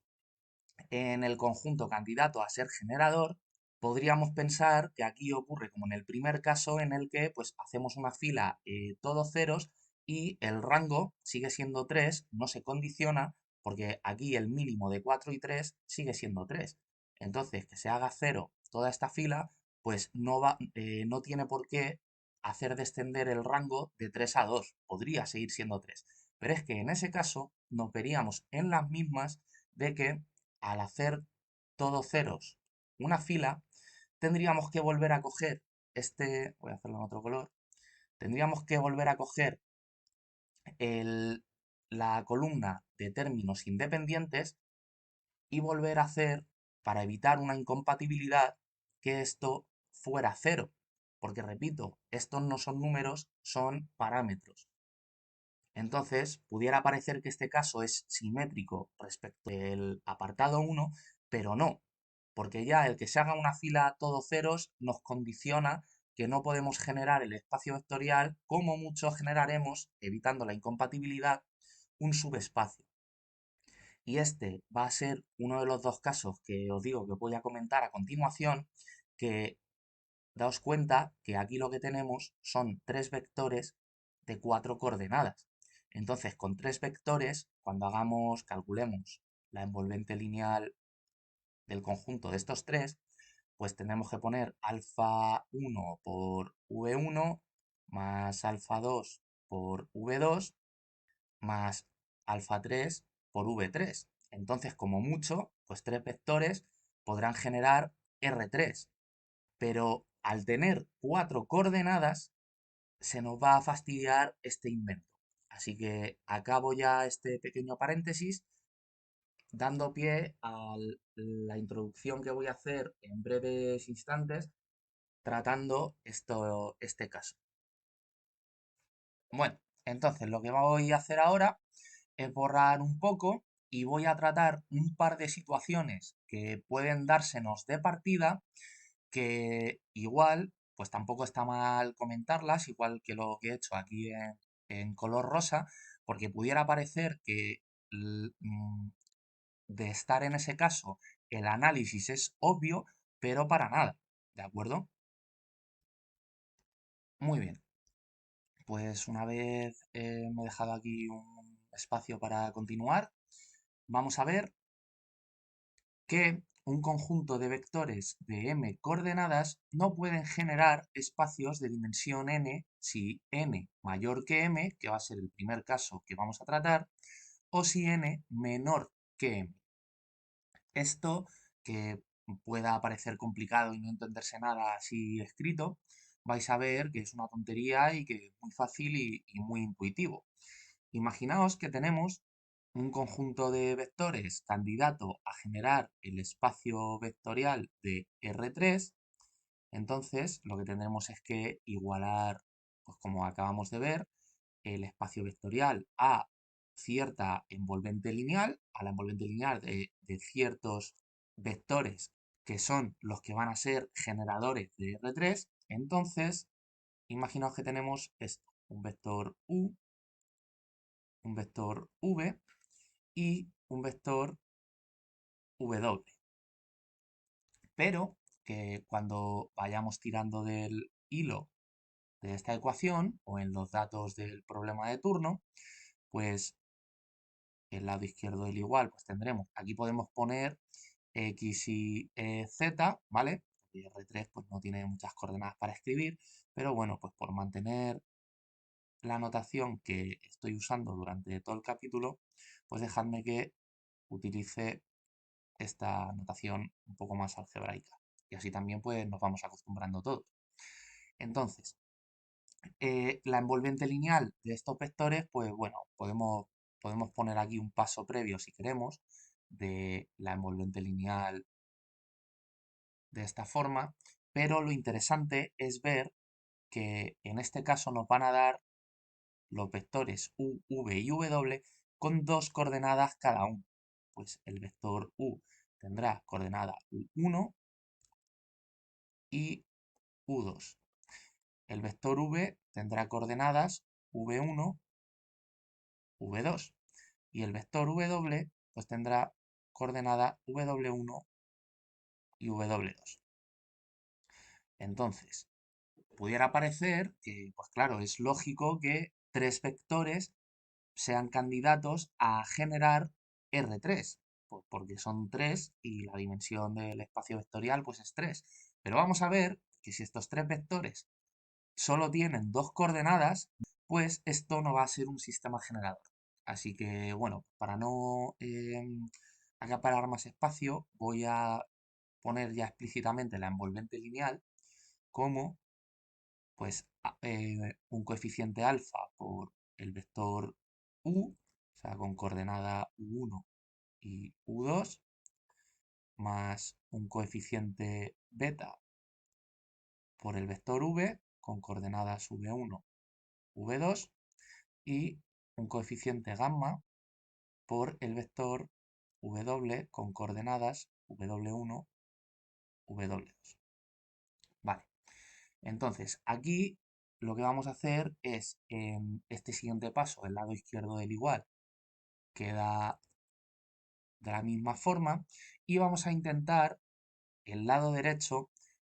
en el conjunto candidato a ser generador, podríamos pensar que aquí ocurre como en el primer caso en el que pues hacemos una fila todos ceros y el rango sigue siendo 3, no se condiciona porque aquí el mínimo de 4 y 3 sigue siendo 3. Entonces, que se haga cero toda esta fila, pues no tiene por qué hacer descender el rango de 3 a 2. Podría seguir siendo 3. Pero es que en ese caso nos veríamos en las mismas de que al hacer todos ceros una fila, tendríamos que volver a coger voy a hacerlo en otro color, tendríamos que volver a coger la columna de términos independientes y volver a hacer, para evitar una incompatibilidad, que esto fuera cero. Porque repito, estos no son números, son parámetros. Entonces, pudiera parecer que este caso es simétrico respecto al apartado 1, pero no, porque ya el que se haga una fila todo ceros nos condiciona que no podemos generar el espacio vectorial, como mucho generaremos, evitando la incompatibilidad, un subespacio. Y este va a ser uno de los dos casos que os digo que voy a comentar a continuación, que daos cuenta que aquí lo que tenemos son tres vectores de cuatro coordenadas. Entonces, con tres vectores, cuando calculemos la envolvente lineal del conjunto de estos tres, pues tenemos que poner alfa 1 por v1 más alfa 2 por v2 más alfa 3 por v3. Entonces, como mucho, pues tres vectores podrán generar R3. Pero al tener cuatro coordenadas, se nos va a fastidiar este invento. Así que acabo ya este pequeño paréntesis dando pie a la introducción que voy a hacer en breves instantes tratando este caso. Bueno, entonces lo que voy a hacer ahora es borrar un poco y voy a tratar un par de situaciones que pueden dársenos de partida que igual, pues tampoco está mal comentarlas, igual que lo que he hecho aquí en color rosa, porque pudiera parecer que de estar en ese caso el análisis es obvio, pero para nada, ¿de acuerdo? Muy bien, pues una vez me he dejado aquí un espacio para continuar, vamos a ver que un conjunto de vectores de m coordenadas no pueden generar espacios de dimensión n si n mayor que m, que va a ser el primer caso que vamos a tratar, o si n menor que m. Esto, que pueda parecer complicado y no entenderse nada así escrito, vais a ver que es una tontería y que es muy fácil y muy intuitivo. Imaginaos que tenemos un conjunto de vectores candidato a generar el espacio vectorial de R3. Entonces lo que tendremos es que igualar, pues como acabamos de ver, el espacio vectorial a cierta envolvente lineal, a la envolvente lineal de ciertos vectores que son los que van a ser generadores de R3. Entonces, imaginaos que tenemos esto, un vector U, un vector V y un vector W. Pero que cuando vayamos tirando del hilo de esta ecuación o en los datos del problema de turno, pues el lado izquierdo del igual, pues tendremos, aquí podemos poner x y z, ¿vale? Y R3 pues no tiene muchas coordenadas para escribir, pero bueno, pues por mantener la notación que estoy usando durante todo el capítulo, pues dejadme que utilice esta notación un poco más algebraica. Y así también pues nos vamos acostumbrando todos. Entonces, la envolvente lineal de estos vectores, pues bueno, podemos poner aquí un paso previo si queremos de la envolvente lineal de esta forma, pero lo interesante es ver que en este caso nos van a dar los vectores u, v y w con dos coordenadas cada uno. Pues el vector u tendrá coordenada u1 y u2. El vector v tendrá coordenadas v1, v2. Y el vector w pues tendrá coordenada w1 y w2. Entonces, pudiera parecer que, pues claro, es lógico que tres vectores sean candidatos a generar R3, porque son 3 y la dimensión del espacio vectorial pues es 3. Pero vamos a ver que si estos tres vectores solo tienen dos coordenadas, pues esto no va a ser un sistema generador. Así que, bueno, para no acaparar más espacio, voy a poner ya explícitamente la envolvente lineal como pues un coeficiente alfa por el vector u, o sea, con coordenada u1 y u2, más un coeficiente beta por el vector v, con coordenadas v1, v2, y un coeficiente gamma por el vector w con coordenadas w1, w2. Vale, entonces aquí lo que vamos a hacer es en este siguiente paso, el lado izquierdo del igual, queda de la misma forma y vamos a intentar el lado derecho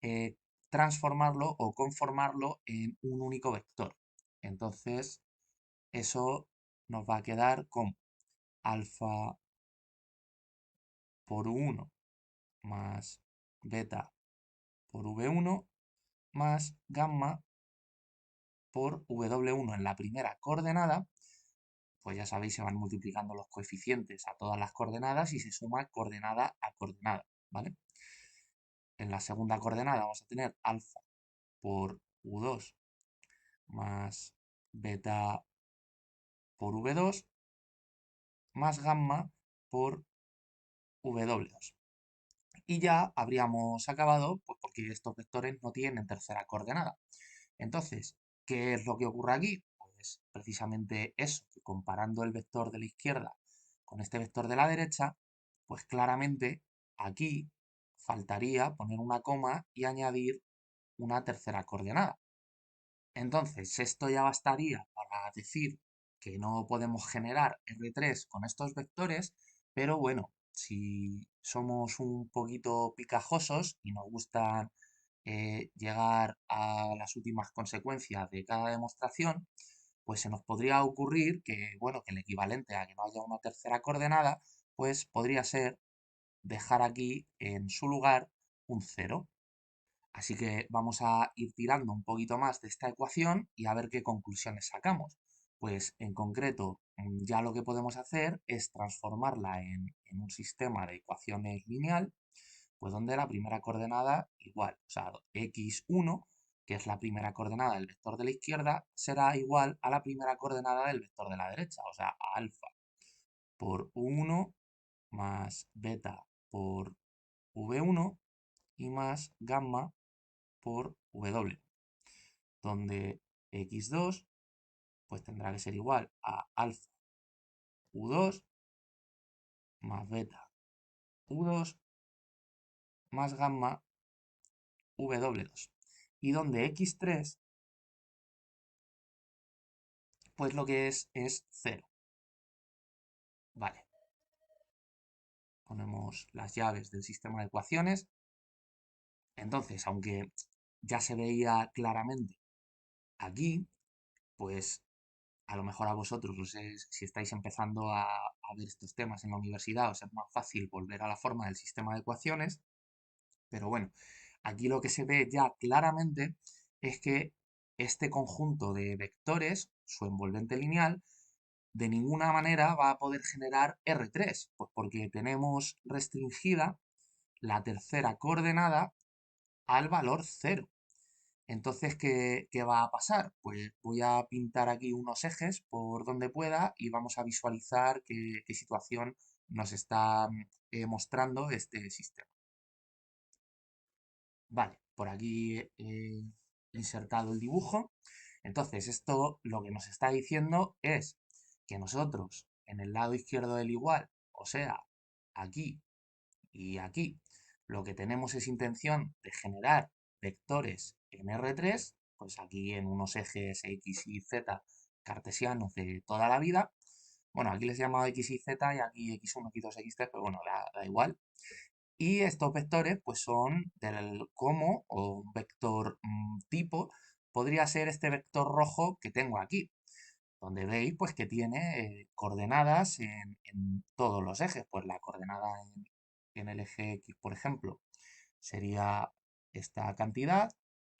eh, transformarlo o conformarlo en un único vector. Entonces eso nos va a quedar con alfa por u1 más beta por v1 más gamma por w1 en la primera coordenada. Pues ya sabéis, se van multiplicando los coeficientes a todas las coordenadas y se suma coordenada a coordenada, ¿vale? En la segunda coordenada vamos a tener alfa por u2 más beta por v2 más gamma por w2. Y ya habríamos acabado, pues porque estos vectores no tienen tercera coordenada. Entonces, ¿qué es lo que ocurre aquí? Pues precisamente eso, que comparando el vector de la izquierda con este vector de la derecha, pues claramente aquí faltaría poner una coma y añadir una tercera coordenada. Entonces, esto ya bastaría para decir que no podemos generar R3 con estos vectores, pero bueno, si somos un poquito picajosos y nos gusta llegar a las últimas consecuencias de cada demostración, pues se nos podría ocurrir que, bueno, que el equivalente a que no haya una tercera coordenada, pues podría ser dejar aquí en su lugar un 0. Así que vamos a ir tirando un poquito más de esta ecuación y a ver qué conclusiones sacamos. Pues en concreto, ya lo que podemos hacer es transformarla en un sistema de ecuaciones lineal, pues donde la primera coordenada igual, o sea, x1, que es la primera coordenada del vector de la izquierda, será igual a la primera coordenada del vector de la derecha, o sea, a alfa por u1 más beta por v1 y más gamma por w, donde x2 pues tendrá que ser igual a alfa u2 más beta u2 más gamma w2. Y donde x3 pues lo que es 0. Vale, ponemos las llaves del sistema de ecuaciones. Entonces, aunque ya se veía claramente aquí, pues a lo mejor a vosotros, no sé si estáis empezando a ver estos temas en la universidad, os es más fácil volver a la forma del sistema de ecuaciones, pero bueno, aquí lo que se ve ya claramente es que este conjunto de vectores, su envolvente lineal, de ninguna manera va a poder generar R3, pues porque tenemos restringida la tercera coordenada al valor 0. Entonces, ¿qué va a pasar? Pues voy a pintar aquí unos ejes por donde pueda y vamos a visualizar qué situación nos está mostrando este sistema. Vale, por aquí he insertado el dibujo. Entonces, esto lo que nos está diciendo es que nosotros en el lado izquierdo del igual, o sea, aquí y aquí, lo que tenemos es intención de generar vectores en R3, pues aquí en unos ejes X y Z cartesianos de toda la vida. Bueno, aquí les he llamado X y Z y aquí X1, X2, X3, pero bueno, da igual. Y estos vectores pues son del cómo o un vector tipo podría ser este vector rojo que tengo aquí, donde veis pues que tiene coordenadas en todos los ejes. Pues la coordenada en el eje X, por ejemplo, sería esta cantidad,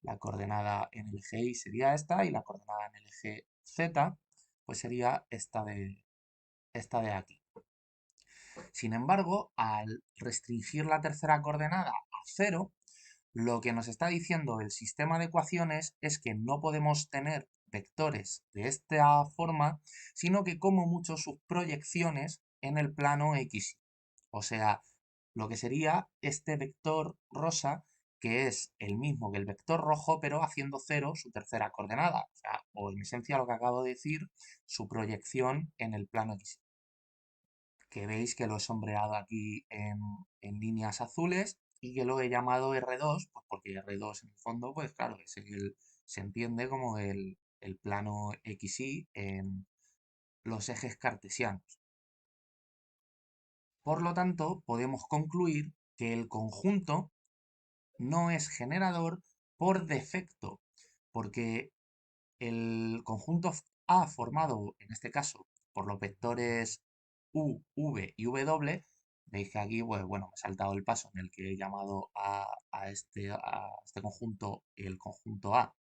la coordenada en el eje Y sería esta y la coordenada en el eje Z pues sería esta de aquí. Sin embargo, al restringir la tercera coordenada a 0, lo que nos está diciendo el sistema de ecuaciones es que no podemos tener vectores de esta forma, sino que como mucho sus proyecciones en el plano X. O sea, lo que sería este vector rosa, que es el mismo que el vector rojo, pero haciendo 0 su tercera coordenada. O en esencia lo que acabo de decir, su proyección en el plano X, que veis que lo he sombreado aquí en líneas azules y que lo he llamado R2, pues porque R2 en el fondo, pues claro, se entiende como el plano XY en los ejes cartesianos. Por lo tanto, podemos concluir que el conjunto no es generador por defecto, porque el conjunto A formado, en este caso, por los vectores U, V y W, veis que aquí, pues, bueno, me he saltado el paso en el que he llamado a este conjunto el conjunto A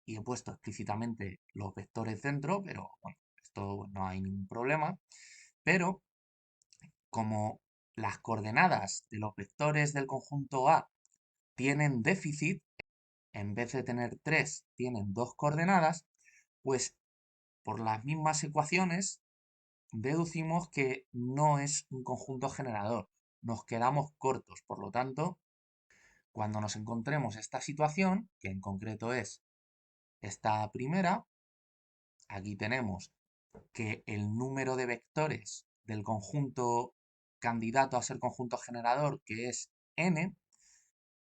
y he puesto explícitamente los vectores dentro, pero bueno, esto no hay ningún problema. Pero como las coordenadas de los vectores del conjunto A tienen déficit, en vez de tener 3, tienen 2 coordenadas, pues por las mismas ecuaciones deducimos que no es un conjunto generador. Nos quedamos cortos. Por lo tanto, cuando nos encontremos esta situación, que en concreto es esta primera, aquí tenemos que el número de vectores del conjunto candidato a ser conjunto generador, que es n,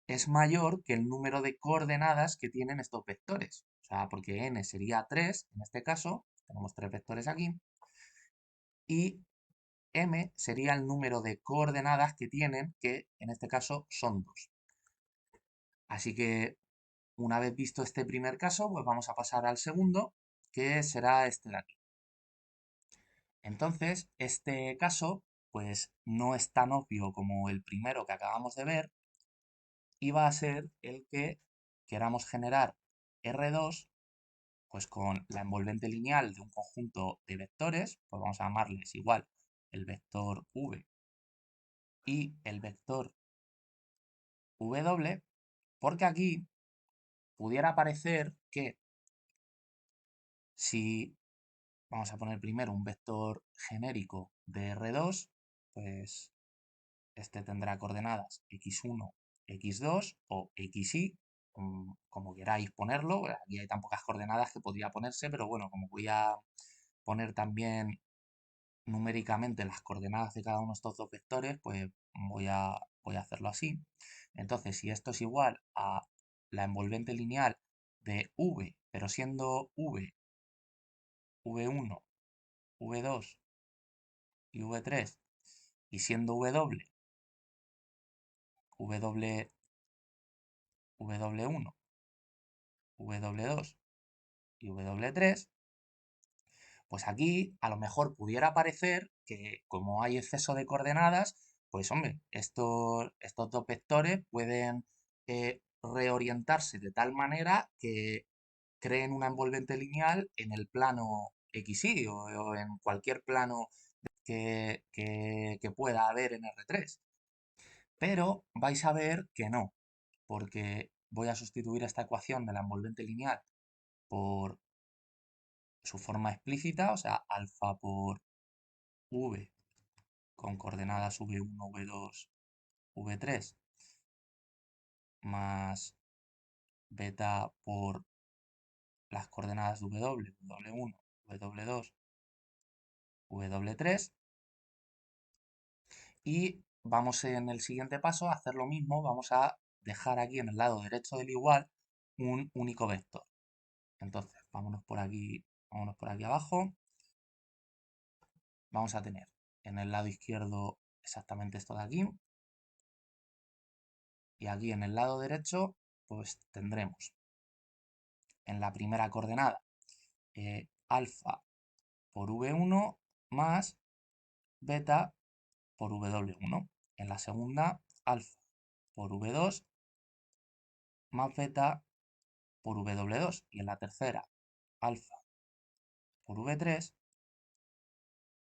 es mayor que el número de coordenadas que tienen estos vectores. O sea, porque n sería 3, en este caso, tenemos 3 vectores aquí, y m sería el número de coordenadas que tienen, que en este caso son 2. Así que una vez visto este primer caso, pues vamos a pasar al segundo, que será este de aquí. Entonces, este caso pues no es tan obvio como el primero que acabamos de ver, y va a ser el que queramos generar R2, pues con la envolvente lineal de un conjunto de vectores, pues vamos a llamarles igual el vector V y el vector W, porque aquí pudiera parecer que si vamos a poner primero un vector genérico de R2, pues este tendrá coordenadas x1, x2 o xy, como queráis ponerlo. Aquí hay tan pocas coordenadas que podría ponerse, pero bueno, como voy a poner también numéricamente las coordenadas de cada uno de estos dos vectores, pues voy a hacerlo así. Entonces, si esto es igual a la envolvente lineal de V, pero siendo V, V1, V2 y V3, y siendo W, W, W1, W2 y W3, pues aquí a lo mejor pudiera parecer que como hay exceso de coordenadas, pues hombre, estos dos vectores pueden reorientarse de tal manera que creen una envolvente lineal en el plano XY o en cualquier plano que pueda haber en R3. Pero vais a ver que no, porque voy a sustituir esta ecuación de la envolvente lineal por su forma explícita, o sea, alfa por v con coordenadas v1, v2, v3, más beta por las coordenadas de w, w1, w2, w3. Y vamos en el siguiente paso a hacer lo mismo, vamos a dejar aquí en el lado derecho del igual un único vector. Entonces, vámonos por aquí abajo. Vamos a tener en el lado izquierdo exactamente esto de aquí. Y aquí en el lado derecho, pues tendremos en la primera coordenada alfa por v1 más beta por w1. En la segunda, alfa por v2 más beta por w2. Y en la tercera, alfa por v3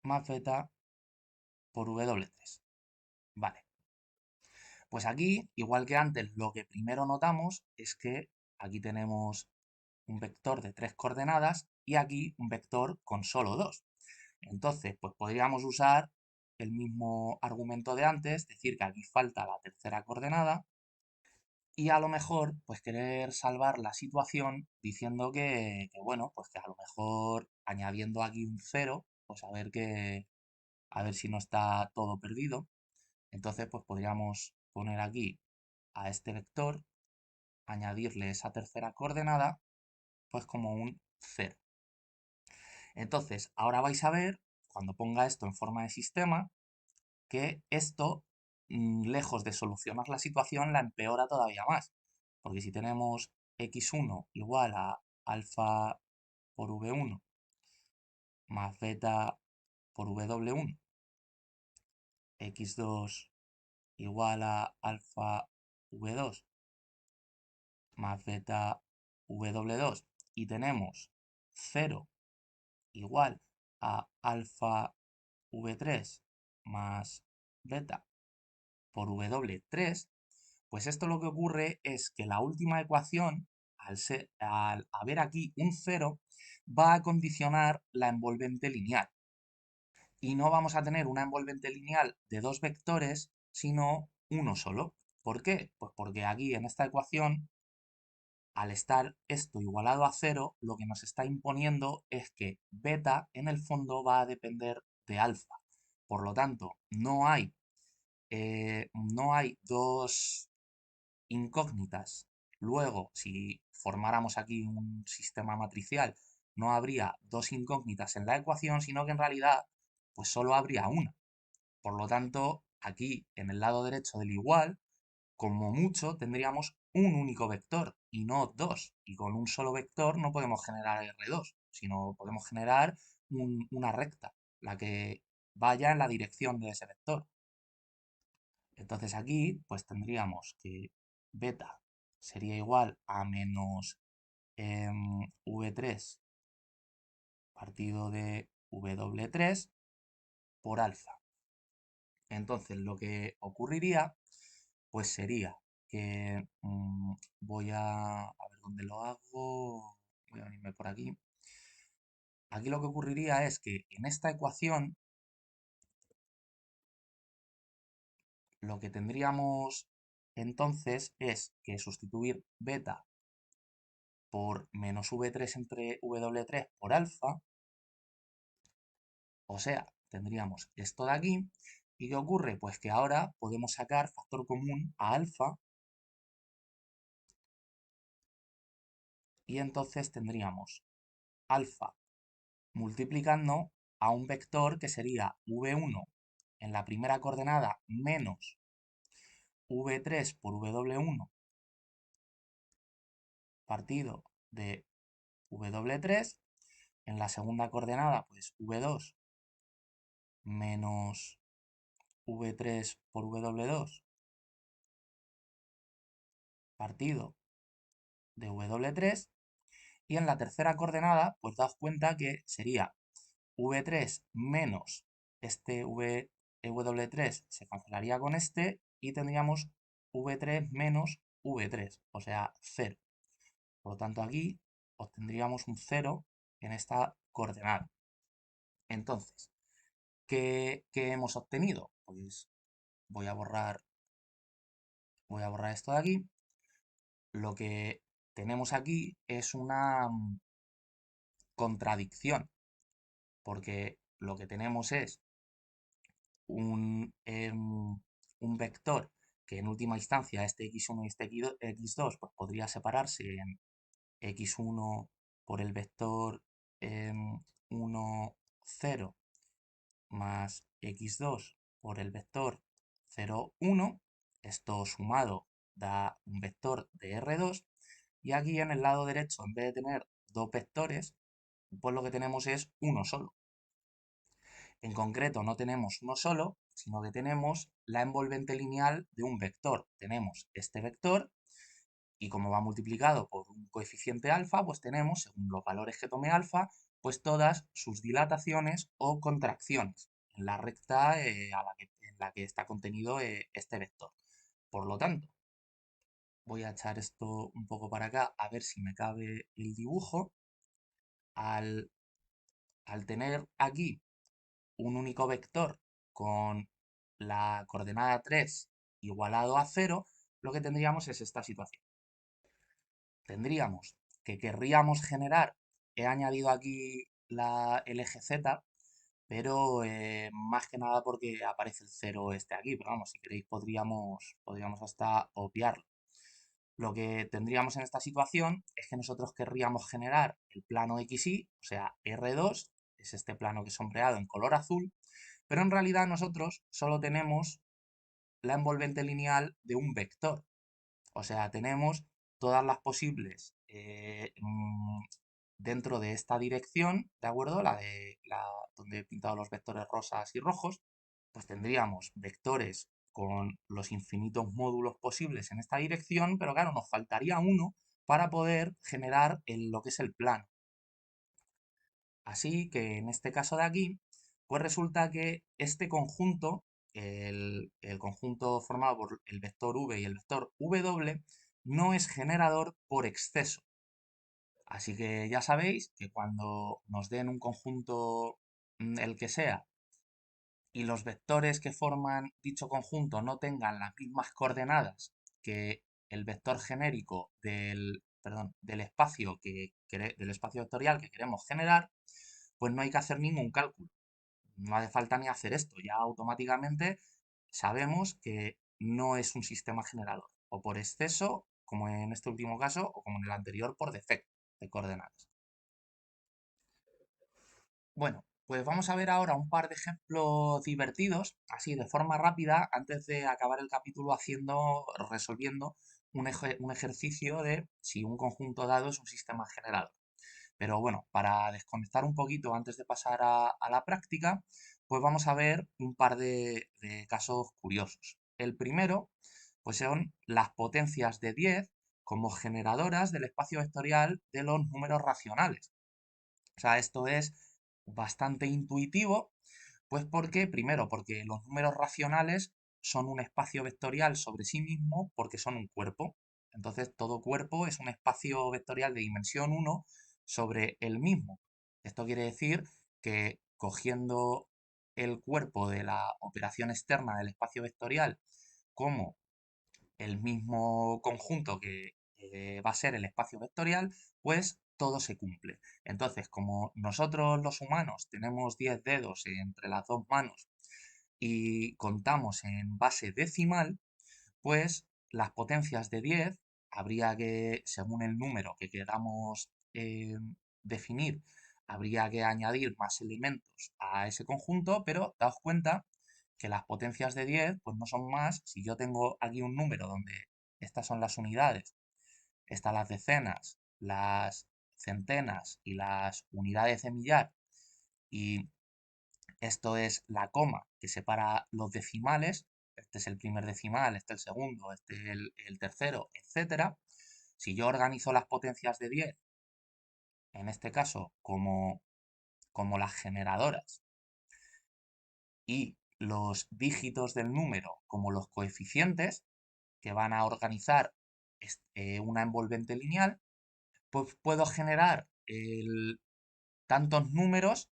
más beta por w3. Vale, pues aquí, igual que antes, lo que primero notamos es que aquí tenemos un vector de 3 coordenadas y aquí un vector con solo 2. Entonces, pues podríamos usar el mismo argumento de antes, decir que aquí falta la tercera coordenada y a lo mejor, pues querer salvar la situación diciendo bueno, pues que a lo mejor añadiendo aquí un 0, pues a ver si no está todo perdido. Entonces, pues podríamos poner aquí a este vector, añadirle esa tercera coordenada, pues como un 0. Entonces, ahora vais a ver, cuando ponga esto en forma de sistema, que esto, lejos de solucionar la situación, la empeora todavía más. Porque si tenemos x1 igual a alfa por v1 más beta por w1, x2 igual a alfa v2 más beta w2, y tenemos 0 igual a alfa v3 más beta por w3, pues esto lo que ocurre es que la última ecuación, al haber aquí un 0, va a condicionar la envolvente lineal. Y no vamos a tener una envolvente lineal de dos vectores, sino uno solo. ¿Por qué? Pues porque aquí en esta ecuación, al estar esto igualado a 0, lo que nos está imponiendo es que beta en el fondo va a depender de alfa. Por lo tanto, no hay dos incógnitas. Luego, si formáramos aquí un sistema matricial, no habría dos incógnitas en la ecuación, sino que en realidad, pues solo habría una. Por lo tanto, aquí en el lado derecho del igual, como mucho, tendríamos un único vector y no dos. Y con un solo vector no podemos generar R2, sino podemos generar una recta, la que vaya en la dirección de ese vector. Entonces aquí pues tendríamos que beta sería igual a menos V3 partido de W3 por alfa. Entonces lo que ocurriría pues sería que a ver dónde lo hago, voy a venirme por aquí. Aquí lo que ocurriría es que en esta ecuación lo que tendríamos entonces es que sustituir beta por menos V3 entre W3 por alfa, o sea, tendríamos esto de aquí. ¿Y qué ocurre? Pues que ahora podemos sacar factor común a alfa y entonces tendríamos alfa multiplicando a un vector que sería V1 en la primera coordenada menos V3 por W1 partido de W3, en la segunda coordenada pues V2 menos V3 por W2 partido de W3, y en la tercera coordenada pues daos cuenta que sería V3 menos este W3 se cancelaría con este y tendríamos V3 menos V3, o sea, 0. Por lo tanto, aquí obtendríamos un 0 en esta coordenada. Entonces, ¿qué hemos obtenido? Pues voy a borrar, voy a borrar esto de aquí. Lo que tenemos aquí es una contradicción, porque lo que tenemos es un vector que en última instancia este x1 y este x2 pues podría separarse en x1 por el vector 1, 0 más x2 por el vector 0, 1. Esto sumado da un vector de R2. Y aquí en el lado derecho, en vez de tener dos vectores, pues lo que tenemos es uno solo. En concreto no tenemos uno solo, sino que tenemos la envolvente lineal de un vector. Tenemos este vector y como va multiplicado por un coeficiente alfa, pues tenemos, según los valores que tome alfa, pues todas sus dilataciones o contracciones en la recta en la que está contenido este vector. Por lo tanto, voy a echar esto un poco para acá a ver si me cabe el dibujo. Al, al tener aquí un único vector con la coordenada 3 igualado a 0, lo que tendríamos es esta situación. Tendríamos que querríamos generar, he añadido aquí el eje Z, pero más que nada porque aparece el 0 este aquí, pero vamos, si queréis podríamos hasta obviarlo. Lo que tendríamos en esta situación es que nosotros querríamos generar el plano XY, o sea, R2, es este plano que es sombreado en color azul, pero en realidad nosotros solo tenemos la envolvente lineal de un vector. O sea, tenemos todas las posibles dentro de esta dirección, ¿de acuerdo? Donde he pintado los vectores rosas y rojos, pues tendríamos vectores con los infinitos módulos posibles en esta dirección, pero claro, nos faltaría uno para poder generar lo que es el plano. Así que en este caso de aquí, pues resulta que este conjunto, el conjunto formado por el vector v y el vector w, no es generador por exceso. Así que ya sabéis que cuando nos den un conjunto, el que sea, y los vectores que forman dicho conjunto no tengan las mismas coordenadas que el vector genérico del espacio del espacio vectorial que queremos generar, pues no hay que hacer ningún cálculo. No hace falta ni hacer esto, ya automáticamente sabemos que no es un sistema generador, o por exceso, como en este último caso, o como en el anterior, por defecto de coordenadas. Bueno, pues vamos a ver ahora un par de ejemplos divertidos, así de forma rápida, antes de acabar el capítulo resolviendo un ejercicio de si un conjunto dado es un sistema generador. Pero bueno, para desconectar un poquito antes de pasar a la práctica, pues vamos a ver un par de casos curiosos. El primero, pues son las potencias de 10 como generadoras del espacio vectorial de los números racionales. O sea, esto es bastante intuitivo, pues porque, primero, porque los números racionales son un espacio vectorial sobre sí mismo porque son un cuerpo. Entonces, todo cuerpo es un espacio vectorial de dimensión 1 sobre el mismo. Esto quiere decir que cogiendo el cuerpo de la operación externa del espacio vectorial como el mismo conjunto que va a ser el espacio vectorial, pues todo se cumple. Entonces, como nosotros los humanos tenemos 10 dedos entre las dos manos y contamos en base decimal, pues las potencias de 10 habría que, según el número que queramos definir, habría que añadir más elementos a ese conjunto, pero daos cuenta que las potencias de 10 pues no son más, si yo tengo aquí un número donde estas son las unidades, están las decenas, las centenas y las unidades de millar, y esto es la coma que separa los decimales, este es el primer decimal, este el segundo, este el tercero, etcétera. Si yo organizo las potencias de 10, en este caso como las generadoras, y los dígitos del número como los coeficientes, que van a organizar una envolvente lineal, pues puedo generar tantos números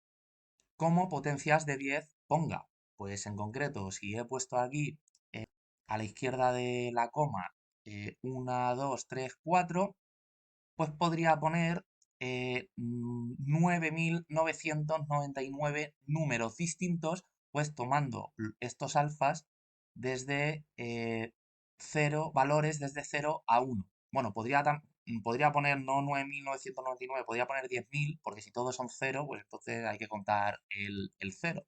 como potencias de 10 ponga. Pues en concreto, si he puesto aquí a la izquierda de la coma 1, 2, 3, 4, pues podría poner 9.999 números distintos, pues tomando estos alfas desde 0, valores desde 0 a 1. Bueno, podría poner no 9.999, podría poner 10.000, porque si todos son 0, pues entonces hay que contar el 0.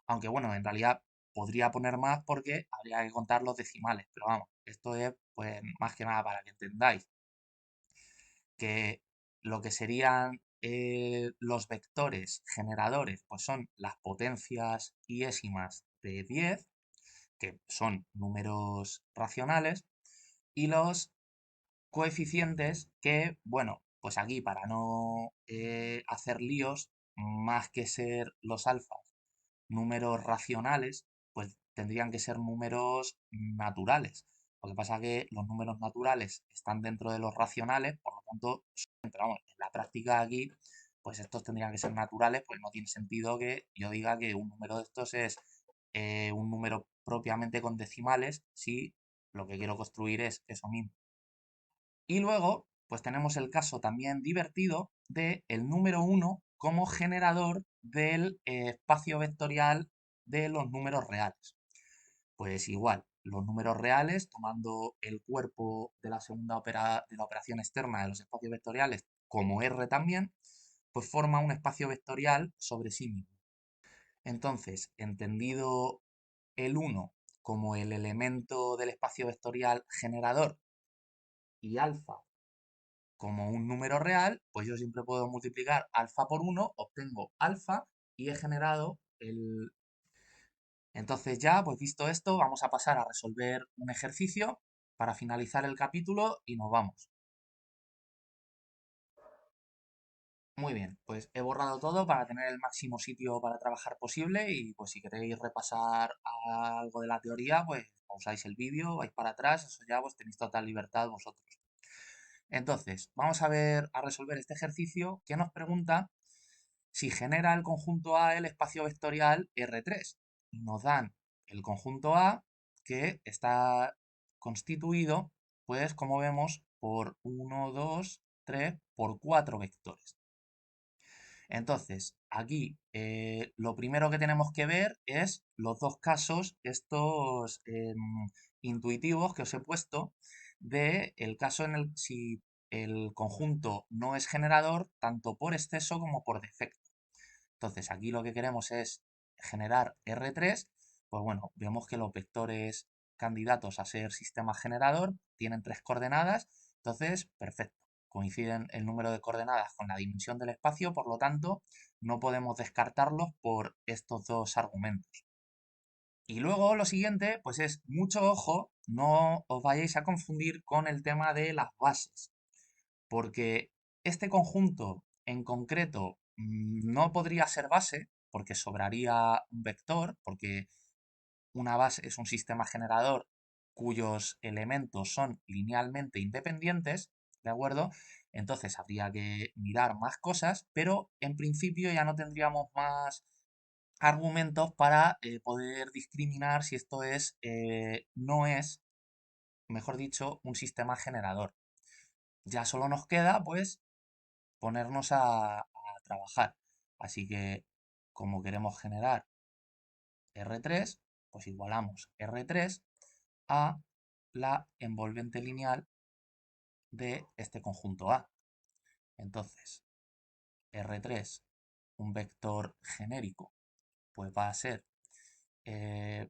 Aunque bueno, en realidad podría poner más porque habría que contar los decimales, pero vamos, esto es pues más que nada para que entendáis que lo que serían los vectores generadores, pues son las potencias iésimas de 10, que son números racionales, y los coeficientes que, bueno, pues aquí para no hacer líos, más que ser los alfas números racionales, pues tendrían que ser números naturales. Lo que pasa es que los números naturales están dentro de los racionales, por lo tanto, pero vamos, en la práctica aquí, pues estos tendrían que ser naturales, pues no tiene sentido que yo diga que un número de estos es un número propiamente con decimales si lo que quiero construir es eso mismo. Y luego, pues tenemos el caso también divertido de el número 1 como generador del espacio vectorial de los números reales. Pues igual, los números reales, tomando el cuerpo de la de la operación externa de los espacios vectoriales como R también, pues forma un espacio vectorial sobre sí mismo. Entonces, entendido el 1 como el elemento del espacio vectorial generador y alfa como un número real, pues yo siempre puedo multiplicar alfa por 1, obtengo alfa y he generado el... Entonces ya, pues visto esto, vamos a pasar a resolver un ejercicio para finalizar el capítulo y nos vamos. Muy bien, pues he borrado todo para tener el máximo sitio para trabajar posible y pues si queréis repasar algo de la teoría, pues pausáis el vídeo, vais para atrás, eso ya pues tenéis total libertad vosotros. Entonces, vamos a ver, a resolver este ejercicio que nos pregunta si genera el conjunto A el espacio vectorial R3. Nos dan el conjunto A que está constituido, pues como vemos, por 1, 2, 3, por 4 vectores. Entonces, aquí lo primero que tenemos que ver es los dos casos, estos intuitivos que os he puesto, de el caso en el si el conjunto no es generador tanto por exceso como por defecto. Entonces, aquí lo que queremos es generar R3, pues bueno, vemos que los vectores candidatos a ser sistema generador tienen 3 coordenadas, entonces, perfecto. coinciden el número de coordenadas con la dimensión del espacio, por lo tanto, no podemos descartarlos por estos dos argumentos. Y luego lo siguiente, pues es mucho ojo, no os vayáis a confundir con el tema de las bases, porque este conjunto en concreto no podría ser base, porque sobraría un vector, porque una base es un sistema generador cuyos elementos son linealmente independientes, ¿de acuerdo? Entonces habría que mirar más cosas, pero en principio ya no tendríamos más argumentos para poder discriminar si esto es, no es, mejor dicho, un sistema generador. Ya solo nos queda, pues, ponernos a trabajar. Así que, como queremos generar R3, pues igualamos R3 a la envolvente lineal de este conjunto A. Entonces, R3, un vector genérico, pues va a ser,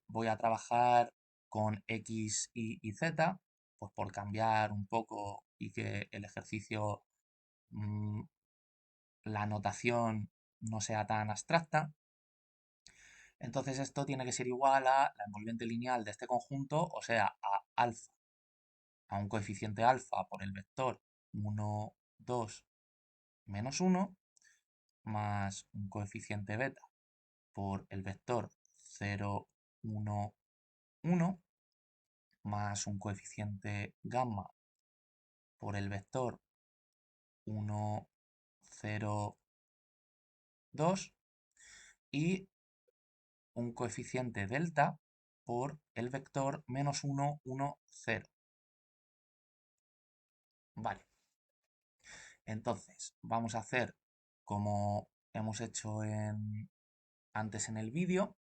voy a trabajar con X, y Z, pues por cambiar un poco y que el ejercicio, la notación no sea tan abstracta. Entonces esto tiene que ser igual a la envolvente lineal de este conjunto, o sea, a alfa, a un coeficiente alfa por el vector 1, 2, menos 1, más un coeficiente beta por el vector 0, 1, 1, más un coeficiente gamma por el vector 1, 0, 2 y un coeficiente delta por el vector menos 1, 1, 0. Vale, entonces vamos a hacer como hemos hecho antes en el vídeo.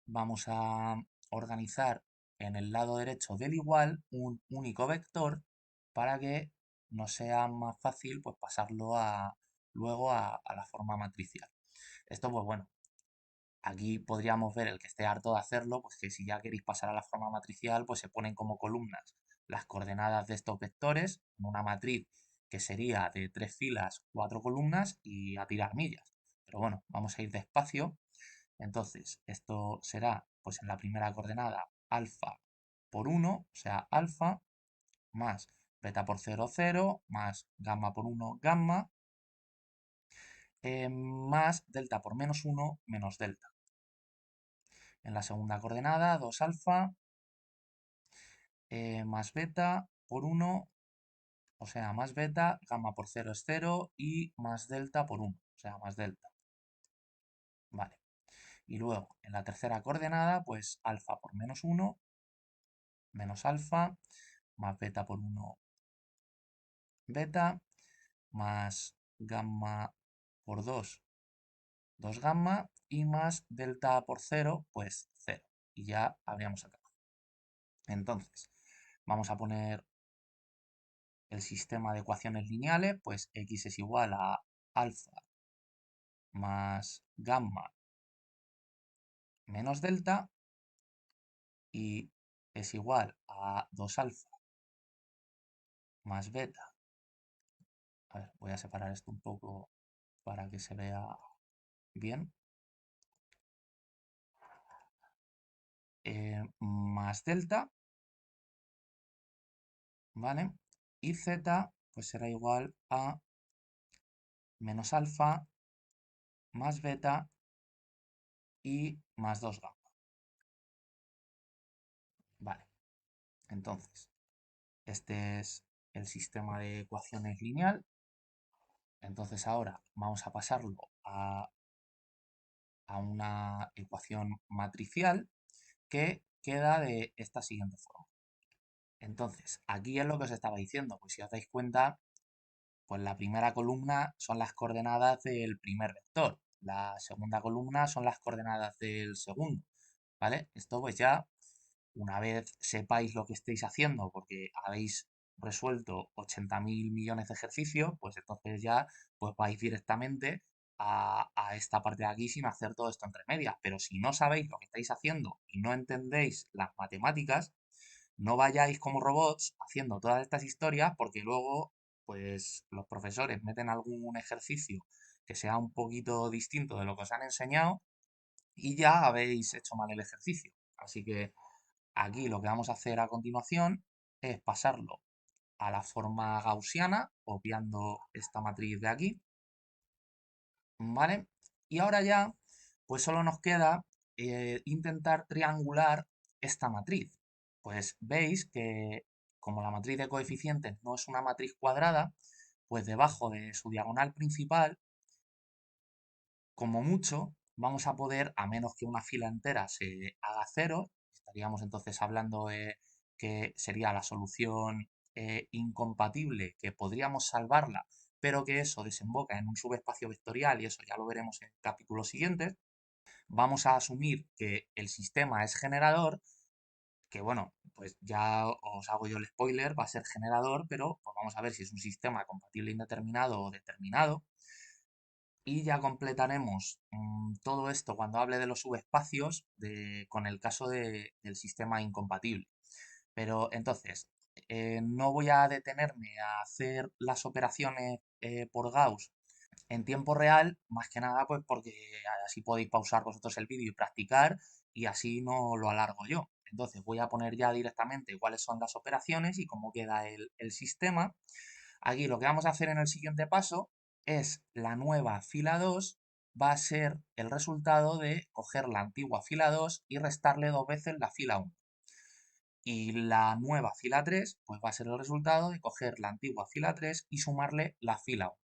Vamos a organizar en el lado derecho del igual un único vector para que nos sea más fácil pues pasarlo luego a la forma matricial. Esto pues bueno, aquí podríamos ver el que esté harto de hacerlo, pues que si ya queréis pasar a la forma matricial, pues se ponen como columnas las coordenadas de estos vectores en una matriz que sería de 3 filas, 4 columnas y a tirar millas. Pero bueno, vamos a ir despacio. Entonces, esto será, pues en la primera coordenada, alfa por 1, o sea, alfa, más beta por 0, 0, más gamma por 1, gamma, más delta por menos 1, menos delta. En la segunda coordenada, 2 alfa, más beta por 1, o sea, más beta, gamma por 0 es 0 y más delta por 1, o sea, más delta. Vale. Y luego, en la tercera coordenada, pues alfa por menos 1, menos alfa, más beta por 1, beta, más gamma por 2, 2 gamma, y más delta por 0, pues 0. Y ya habríamos acabado. Entonces, vamos a poner el sistema de ecuaciones lineales, pues x es igual a alfa más gamma menos delta, y es igual a 2 alfa más beta. A ver, voy a separar esto un poco para que se vea bien. Más delta, ¿vale? Y z pues será igual a menos alfa más beta y más 2 gamma. Vale, entonces, este es el sistema de ecuaciones lineal. Entonces ahora vamos a pasarlo a una ecuación matricial que queda de esta siguiente forma. Entonces, aquí es lo que os estaba diciendo, pues si os dais cuenta, pues la primera columna son las coordenadas del primer vector, la segunda columna son las coordenadas del segundo, ¿vale? Esto pues ya, una vez sepáis lo que estáis haciendo, porque habéis resuelto 80.000 millones de ejercicios, pues entonces ya pues vais directamente a esta parte de aquí sin hacer todo esto entre medias. Pero si no sabéis lo que estáis haciendo y no entendéis las matemáticas, no vayáis como robots haciendo todas estas historias porque luego pues los profesores meten algún ejercicio que sea un poquito distinto de lo que os han enseñado y ya habéis hecho mal el ejercicio. Así que aquí lo que vamos a hacer a continuación es pasarlo a la forma gaussiana, obviando esta matriz de aquí, ¿vale? Y ahora ya, pues solo nos queda intentar triangular esta matriz. Pues veis que como la matriz de coeficientes no es una matriz cuadrada, pues debajo de su diagonal principal, como mucho, vamos a poder, a menos que una fila entera se haga cero, estaríamos entonces hablando de que sería la solución incompatible, que podríamos salvarla, pero que eso desemboca en un subespacio vectorial y eso ya lo veremos en capítulos siguientes. Vamos a asumir que el sistema es generador, que bueno, pues ya os hago yo el spoiler, va a ser generador, pero pues vamos a ver si es un sistema compatible indeterminado o determinado. Y ya completaremos todo esto cuando hable de los subespacios con el caso del sistema incompatible. Pero entonces, no voy a detenerme a hacer las operaciones por Gauss en tiempo real, más que nada pues porque así podéis pausar vosotros el vídeo y practicar y así no lo alargo yo. Entonces voy a poner ya directamente cuáles son las operaciones y cómo queda el sistema. Aquí lo que vamos a hacer en el siguiente paso es la nueva fila 2 va a ser el resultado de coger la antigua fila 2 y restarle dos veces la fila 1. Y la nueva fila 3 pues va a ser el resultado de coger la antigua fila 3 y sumarle la fila 1.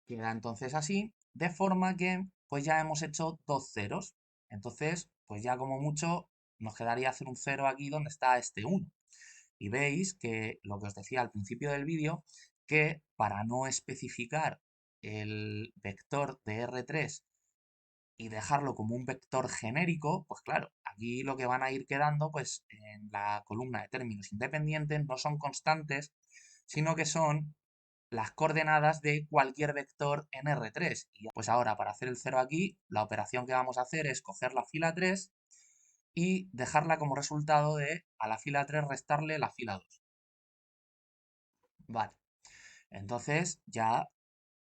Queda entonces así, de forma que pues ya hemos hecho dos ceros. Entonces, pues ya como mucho nos quedaría hacer un cero aquí donde está este 1. Y veis que lo que os decía al principio del vídeo, que para no especificar el vector de R3 y dejarlo como un vector genérico, pues claro, aquí lo que van a ir quedando pues en la columna de términos independientes no son constantes, sino que son las coordenadas de cualquier vector en R3. Y pues ahora, para hacer el cero aquí, la operación que vamos a hacer es coger la fila 3 y dejarla como resultado de a la fila 3 restarle la fila 2. Vale, entonces ya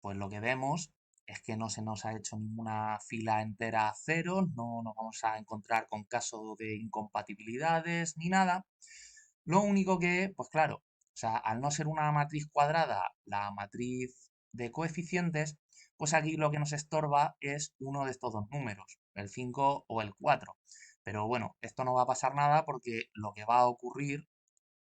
pues lo que vemos es que no se nos ha hecho ninguna fila entera a cero, no nos vamos a encontrar con caso de incompatibilidades ni nada. Lo único que, pues claro, o sea, al no ser una matriz cuadrada, la matriz de coeficientes, pues aquí lo que nos estorba es uno de estos dos números, el 5 o el 4. Pero bueno, esto no va a pasar nada porque lo que va a ocurrir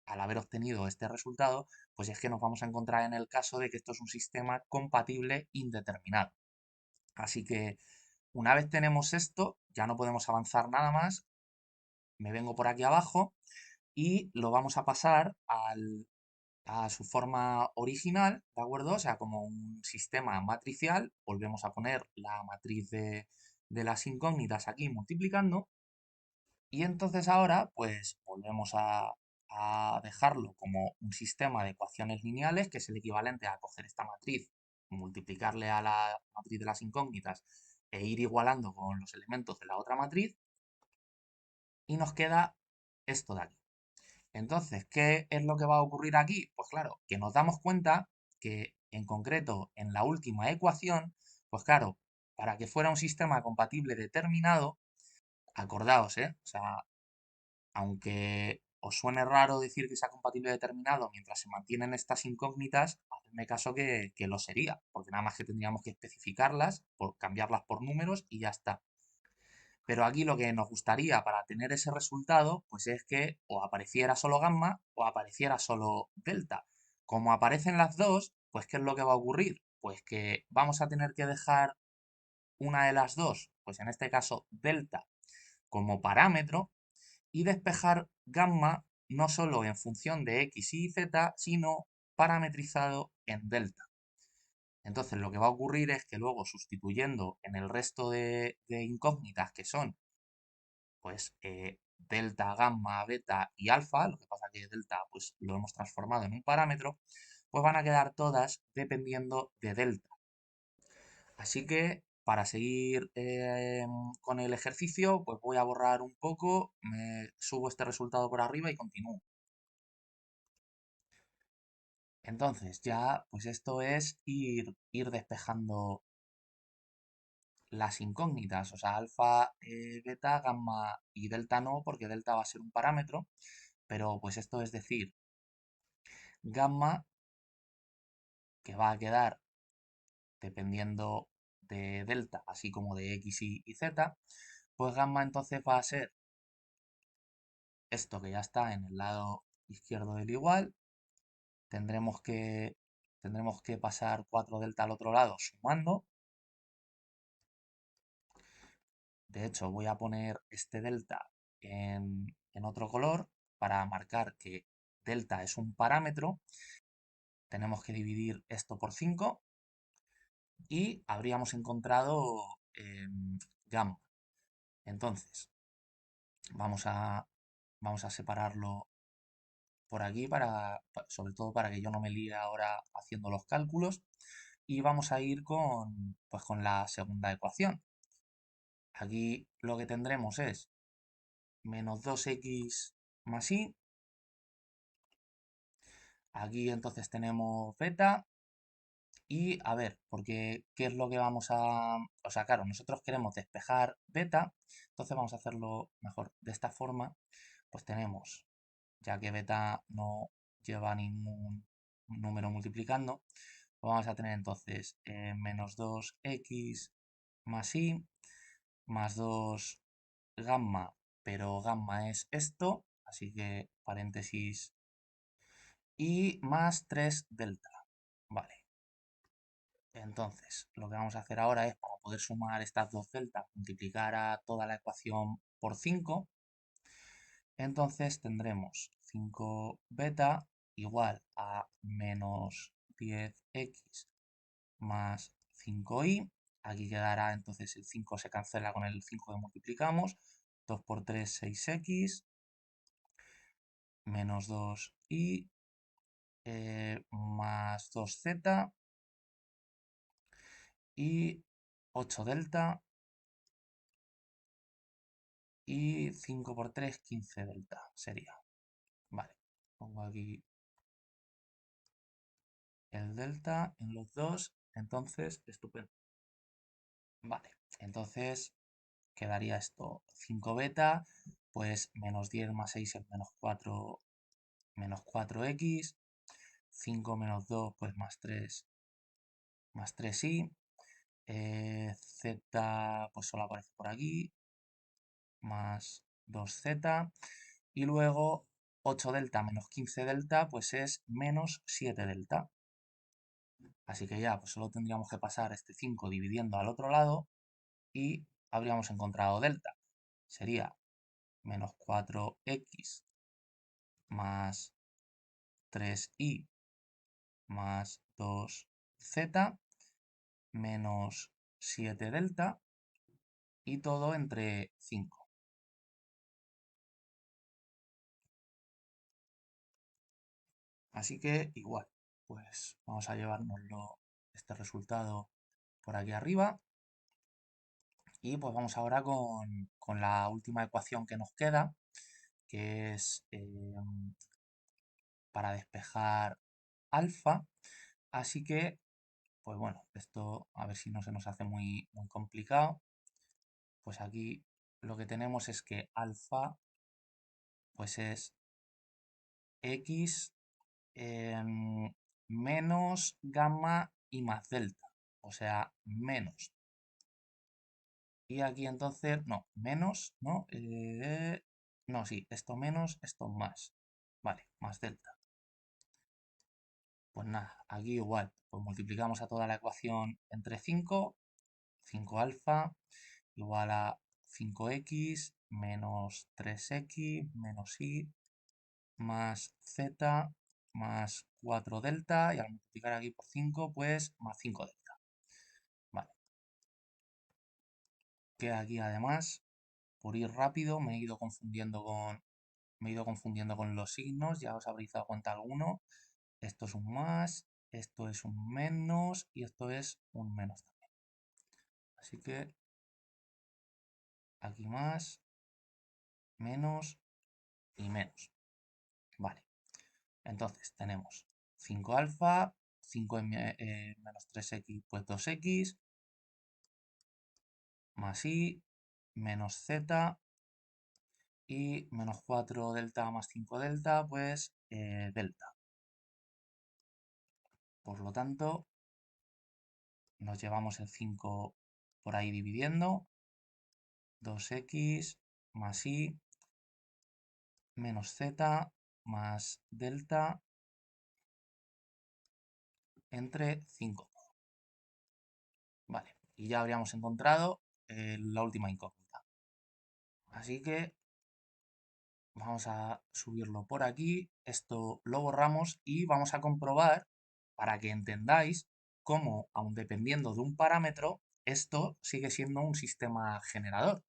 al haber obtenido este resultado, pues es que nos vamos a encontrar en el caso de que esto es un sistema compatible indeterminado. Así que una vez tenemos esto, ya no podemos avanzar nada más. Me vengo por aquí abajo y lo vamos a pasar a su forma original, ¿de acuerdo? O sea, como un sistema matricial, volvemos a poner la matriz de las incógnitas aquí multiplicando y entonces ahora, pues volvemos a dejarlo como un sistema de ecuaciones lineales, que es el equivalente a coger esta matriz, multiplicarle a la matriz de las incógnitas e ir igualando con los elementos de la otra matriz, y nos queda esto de aquí. Entonces, ¿qué es lo que va a ocurrir aquí? Pues claro, que nos damos cuenta que en concreto en la última ecuación, pues claro, para que fuera un sistema compatible determinado, acordaos, O sea, aunque os suene raro decir que sea compatible determinado mientras se mantienen estas incógnitas, hacedme caso que lo sería, porque nada más que tendríamos que especificarlas, por cambiarlas por números y ya está. Pero aquí lo que nos gustaría para tener ese resultado, pues es que o apareciera solo gamma o apareciera solo delta. Como aparecen las dos, pues ¿qué es lo que va a ocurrir? Pues que vamos a tener que dejar una de las dos, pues en este caso delta, como parámetro y despejar gamma no solo en función de x y z, sino parametrizado en delta. Entonces lo que va a ocurrir es que luego sustituyendo en el resto de incógnitas que son pues delta, gamma, beta y alfa, lo que pasa que delta pues lo hemos transformado en un parámetro, pues van a quedar todas dependiendo de delta. Así que para seguir con el ejercicio, pues voy a borrar un poco, me subo este resultado por arriba y continúo. Entonces ya, pues esto es ir despejando las incógnitas, o sea, alfa, beta, gamma y delta no, porque delta va a ser un parámetro, pero pues esto es decir, gamma, que va a quedar dependiendo de delta, así como de x y z, pues gamma entonces va a ser esto que ya está en el lado izquierdo del igual, tendremos que, tendremos que pasar 4 delta al otro lado sumando. De hecho, voy a poner este delta en otro color para marcar que delta es un parámetro. Tenemos que dividir esto por 5 y habríamos encontrado gamma. Entonces, vamos a, vamos a separarlo por aquí, sobre todo para que yo no me líe ahora haciendo los cálculos. Y vamos a ir pues, con la segunda ecuación. Aquí lo que tendremos es menos 2x más y. Aquí entonces tenemos beta. Y a ver, porque ¿qué es lo que vamos a...? O sea, claro, nosotros queremos despejar beta, entonces vamos a hacerlo mejor. De esta forma, pues tenemos, ya que beta no lleva ningún número multiplicando, pues vamos a tener entonces menos 2x más y más 2 gamma, pero gamma es esto, así que paréntesis y más 3 delta. Vale. Entonces, lo que vamos a hacer ahora es, para poder sumar estas dos deltas, multiplicar a toda la ecuación por 5. Entonces tendremos 5 beta igual a menos 10x más 5y. Aquí quedará entonces el 5 se cancela con el 5 que multiplicamos. 2 por 3, 6x, menos 2y, más 2z y 8 delta. Y 5 por 3, 15 delta sería. Vale, pongo aquí el delta en los dos, entonces, estupendo. Vale, entonces quedaría esto 5 beta, pues menos 10 más 6 es menos 4x, 5 menos 2, pues más 3y, z pues solo aparece por aquí, más 2z, y luego 8 delta menos 15 delta, pues es menos 7 delta. Así que ya, pues solo tendríamos que pasar este 5 dividiendo al otro lado y habríamos encontrado delta. Sería menos 4x más 3y más 2z menos 7 delta y todo entre 5. Así que igual, pues vamos a llevárnoslo este resultado por aquí arriba. Y pues vamos ahora con la última ecuación que nos queda, que es para despejar alfa. Así que, pues bueno, esto a ver si no se nos hace muy complicado. Pues aquí lo que tenemos es que alfa pues es x menos gamma y más delta. O sea, menos. Y aquí entonces, no, menos, ¿no? No, sí, esto menos, esto más. Vale, más delta. Pues nada, aquí igual, pues multiplicamos a toda la ecuación entre 5, 5 alfa igual a 5x menos 3x menos y más z más 4 delta y al multiplicar aquí por 5, pues más 5 delta. Vale, que aquí además, por ir rápido, me he ido confundiendo con los signos, ya os habréis dado cuenta alguno. Esto es un más, esto es un menos y esto es un menos también. Así que aquí más, menos y menos. Vale, entonces tenemos 5 alfa, 5 menos 3x, pues 2x, más y, menos z, y menos 4 delta más 5 delta, pues delta. Por lo tanto, nos llevamos el 5 por ahí dividiendo, 2x más y menos z más delta entre 5. Vale, y ya habríamos encontrado la última incógnita. Así que vamos a subirlo por aquí, esto lo borramos y vamos a comprobar para que entendáis cómo, aun dependiendo de un parámetro, esto sigue siendo un sistema generador.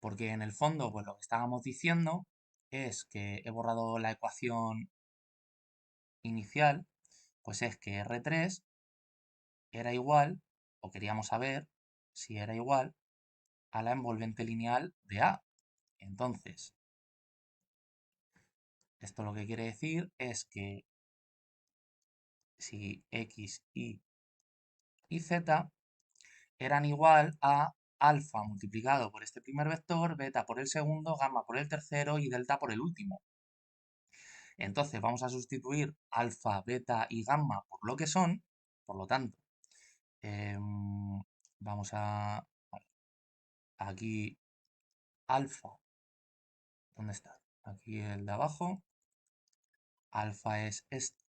Porque en el fondo, pues lo que estábamos diciendo es que he borrado la ecuación inicial, pues es que R3 era igual, o queríamos saber si era igual, a la envolvente lineal de A. Entonces, esto lo que quiere decir es que si X, y Z eran igual a alfa multiplicado por este primer vector, beta por el segundo, gamma por el tercero y delta por el último. Entonces vamos a sustituir alfa, beta y gamma por lo que son, por lo tanto, vamos a... Aquí alfa, ¿dónde está? Aquí el de abajo, alfa es este,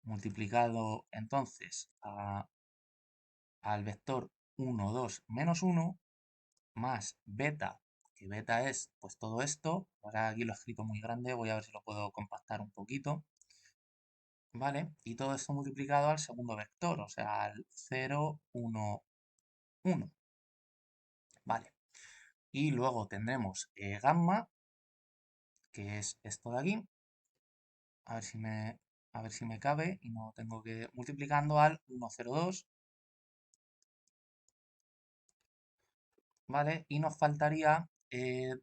multiplicado entonces al vector 1, 2, menos 1, más beta, que beta es pues todo esto, ahora aquí lo he escrito muy grande, voy a ver si lo puedo compactar un poquito, ¿vale? Y todo esto multiplicado al segundo vector, o sea, al 0, 1, 1, ¿vale? Y luego tendremos gamma, que es esto de aquí, a ver si me, a ver si me cabe y no tengo que multiplicando al 1,02, ¿vale? Y nos faltaría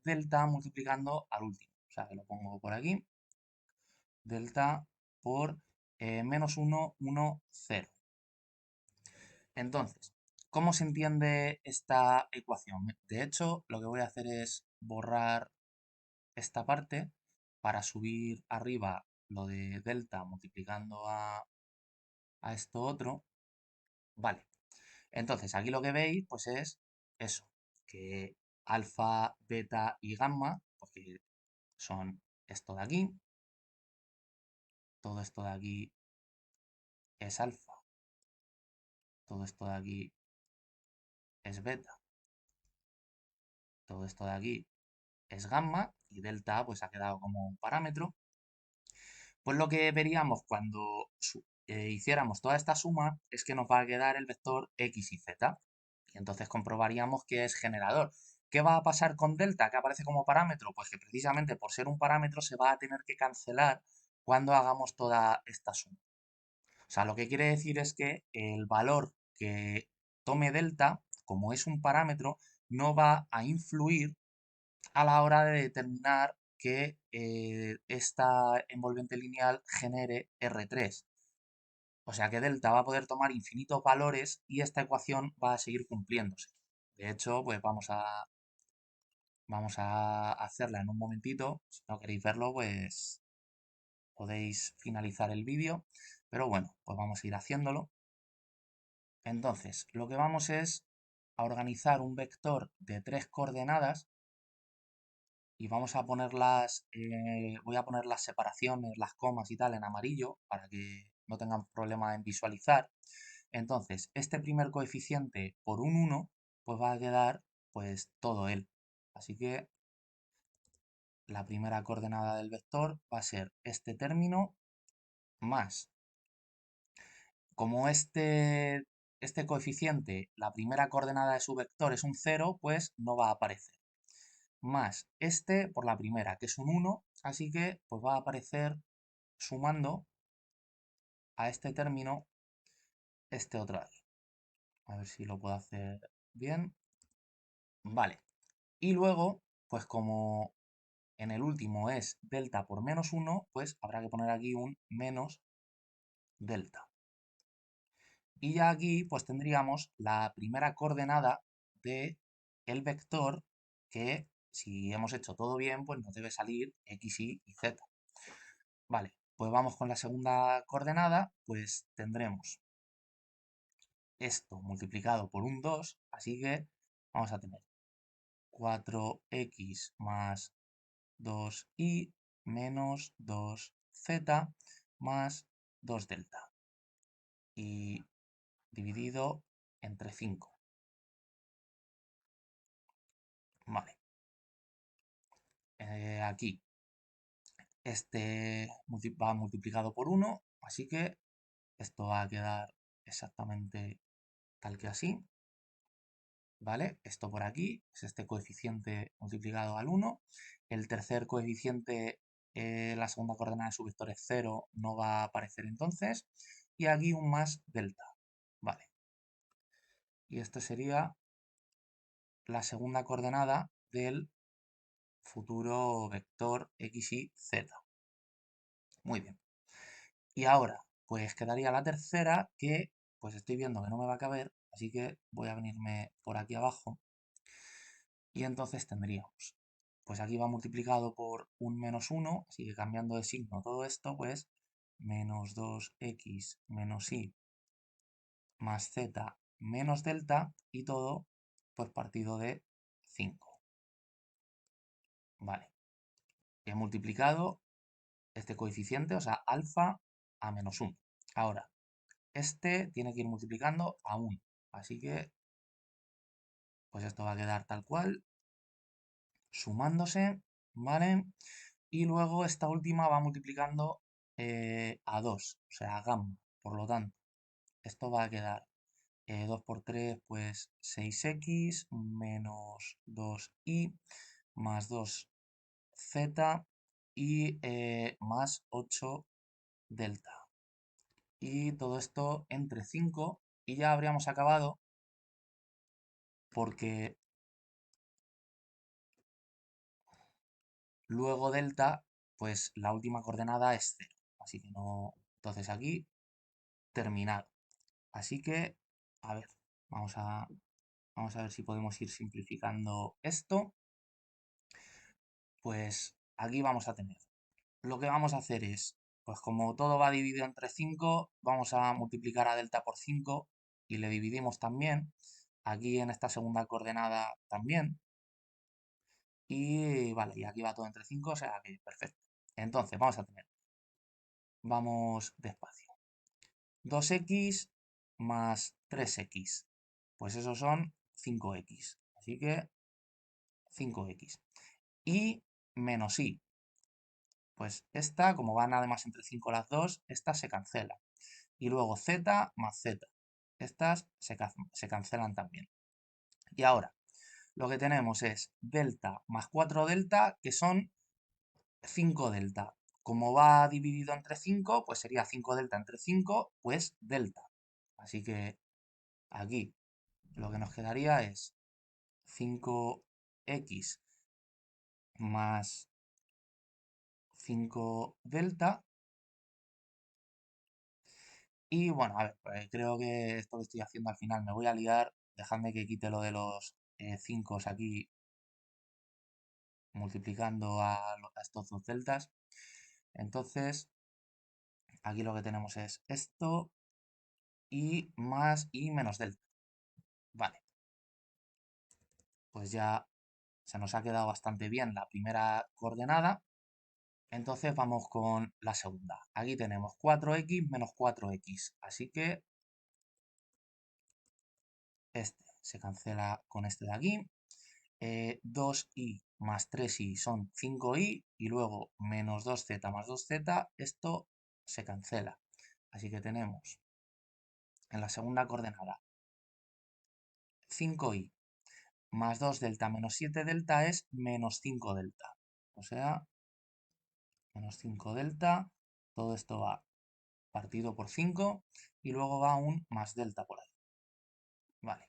delta multiplicando al último, o sea, que lo pongo por aquí, delta por menos 1, 1, 0. Entonces, ¿cómo se entiende esta ecuación? De hecho, lo que voy a hacer es borrar esta parte para subir arriba lo de delta multiplicando a esto otro. Vale, entonces aquí lo que veis pues es eso, que alfa, beta y gamma, porque son esto de aquí, todo esto de aquí es alfa, todo esto de aquí es beta, todo esto de aquí es gamma y delta pues ha quedado como un parámetro. Pues lo que veríamos cuando hiciéramos toda esta suma es que nos va a quedar el vector x y z. Y entonces comprobaríamos que es generador. ¿Qué va a pasar con delta, que aparece como parámetro? Pues que precisamente por ser un parámetro se va a tener que cancelar cuando hagamos toda esta suma. O sea, lo que quiere decir es que el valor que tome delta, como es un parámetro, no va a influir a la hora de determinar que esta envolvente lineal genere R3. O sea que delta va a poder tomar infinitos valores y esta ecuación va a seguir cumpliéndose. De hecho, pues vamos a hacerla en un momentito. Si no queréis verlo, pues podéis finalizar el vídeo. Pero bueno, pues vamos a ir haciéndolo. Entonces, lo que vamos es a organizar un vector de 3 coordenadas y vamos a ponerlas, voy a poner las separaciones, las comas y tal en amarillo para que no tengan problema en visualizar. Entonces, este primer coeficiente por un 1, pues va a quedar pues todo él. Así que la primera coordenada del vector va a ser este término más, como este coeficiente, la primera coordenada de su vector es un 0, pues no va a aparecer. Más este por la primera, que es un 1, así que pues va a aparecer sumando a este término este otra vez. A ver si lo puedo hacer bien. Vale, Y luego, pues como en el último es delta por menos 1, pues habrá que poner aquí un menos delta. Y ya aquí pues tendríamos la primera coordenada de el vector que si hemos hecho todo bien pues nos debe salir x, y z. Vale, pues vamos con la segunda coordenada, pues tendremos esto multiplicado por un 2, así que vamos a tener 4x más 2y menos 2z más 2 delta y dividido entre 5. Vale, aquí este va multiplicado por 1, así que esto va a quedar exactamente tal que así. ¿Vale? Esto por aquí es este coeficiente multiplicado al 1. El tercer coeficiente, la segunda coordenada de su vector es 0, no va a aparecer entonces. Y aquí un más delta. Vale. Y esta sería la segunda coordenada del futuro vector x, y, z. Muy bien. Y ahora, pues quedaría la tercera que, pues estoy viendo que no me va a caber, así que voy a venirme por aquí abajo. Y entonces tendríamos, pues aquí va multiplicado por un menos 1, así que cambiando de signo todo esto, pues menos 2x menos y más z menos delta y todo pues partido de 5. Vale, he multiplicado este coeficiente, o sea, alfa a menos 1. Ahora, este tiene que ir multiplicando a 1, así que pues esto va a quedar tal cual, sumándose, ¿vale? Y luego esta última va multiplicando a 2, o sea, a gamma. Por lo tanto, esto va a quedar 2 por 3, pues 6x menos 2y más 2z y más 8 delta. Y todo esto entre 5 y ya habríamos acabado porque luego delta, pues la última coordenada es 0. Así que no, entonces aquí terminado. Así que, a ver, vamos a ver si podemos ir simplificando esto. Pues aquí vamos a tener. Lo que vamos a hacer es, pues como todo va dividido entre 5, vamos a multiplicar a delta por 5 y le dividimos también. Aquí en esta segunda coordenada también. Y vale, y aquí va todo entre 5, o sea que perfecto. Entonces, vamos a tener, vamos despacio. 2x más 3x. Pues eso son 5x. Así que 5x. Y menos y. Pues esta, como van además entre 5 las dos, esta se cancela. Y luego z más z. Estas se cancelan también. Y ahora, lo que tenemos es delta más 4 delta, que son 5 delta. Como va dividido entre 5, pues sería 5 delta entre 5, pues delta. Así que aquí lo que nos quedaría es 5x más 5 delta. Y bueno, a ver, pues creo que esto que estoy haciendo al final me voy a liar. Dejadme que quite lo de los 5 aquí multiplicando a estos dos deltas. Entonces, aquí lo que tenemos es esto y más y menos delta. Vale, pues ya se nos ha quedado bastante bien la primera coordenada. Entonces vamos con la segunda. Aquí tenemos 4x menos 4x. Así que este se cancela con este de aquí. 2y más 3y son 5y y luego menos 2z más 2z, esto se cancela. Así que tenemos en la segunda coordenada 5y más 2 delta menos 7 delta es menos 5 delta. O sea, menos 5 delta, todo esto va partido por 5 y luego va un más delta por ahí. Vale.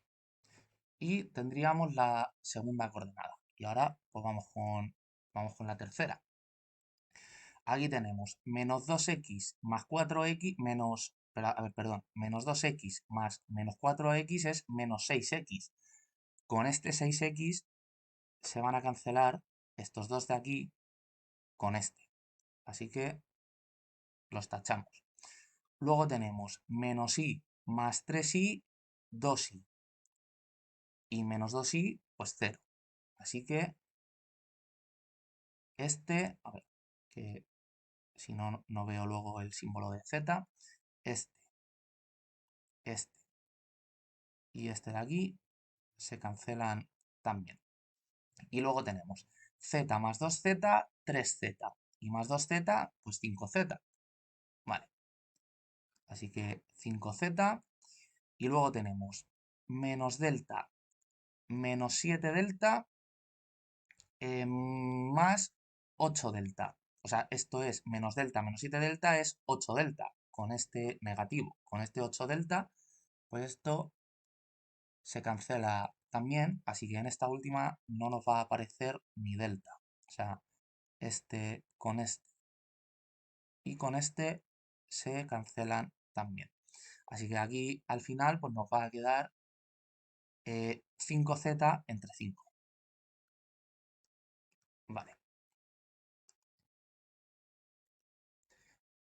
Y tendríamos la segunda coordenada. Y ahora pues vamos con la tercera. Aquí tenemos menos 2x más 4x menos, a ver, perdón, menos 2x más menos 4x es menos 6x. Con este 6x se van a cancelar estos dos de aquí con este. Así que los tachamos. Luego tenemos menos y más 3y, 2y. Y menos 2y, pues 0. Así que este, a ver, que si no, no veo luego el símbolo de z. Este y este de aquí se cancelan también. Y luego tenemos z más 2z, 3z. Y más 2z, pues 5z. Vale. Así que 5z. Y luego tenemos menos delta menos 7 delta más 8 delta. O sea, esto es menos delta menos 7 delta es 8 delta. Con este negativo, con este 8 delta, pues esto se cancela también. Así que en esta última no nos va a aparecer ni delta. O sea, este con este y con este se cancelan también. Así que aquí al final pues nos va a quedar 5z entre 5. Vale.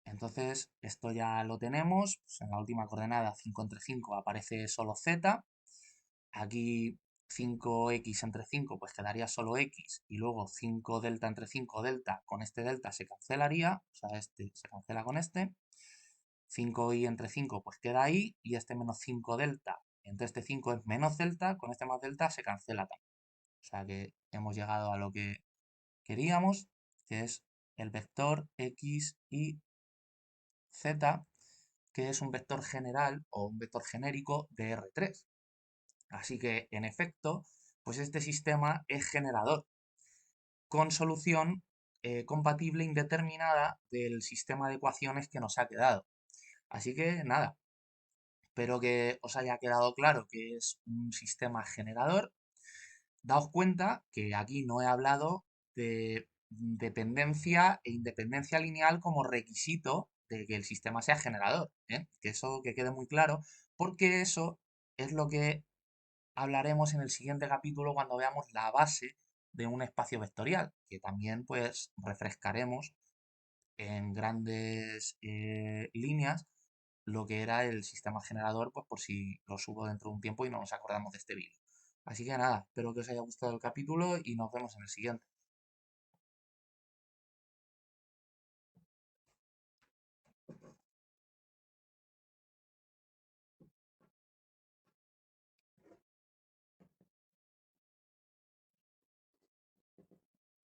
Entonces, esto ya lo tenemos. Pues en la última coordenada 5 entre 5 aparece solo z. Aquí 5x entre 5 pues quedaría solo x. Y luego 5 delta entre 5 delta con este delta se cancelaría. O sea, este se cancela con este. 5y entre 5 pues queda ahí. Y este menos 5 delta entre este 5 es menos delta. Con este más delta se cancela también. O sea que hemos llegado a lo que queríamos, que es el vector x y z, que es un vector general o un vector genérico de R3. Así que, en efecto, pues este sistema es generador con solución compatible indeterminada del sistema de ecuaciones que nos ha quedado. Así que nada, espero que os haya quedado claro que es un sistema generador. Daos cuenta que aquí no he hablado de dependencia e independencia lineal como requisito de que el sistema sea generador, ¿eh? Que eso que quede muy claro, porque eso es lo que hablaremos en el siguiente capítulo cuando veamos la base de un espacio vectorial, que también pues refrescaremos en grandes líneas lo que era el sistema generador, pues por si lo subo dentro de un tiempo y no nos acordamos de este vídeo. Así que nada, espero que os haya gustado el capítulo y nos vemos en el siguiente.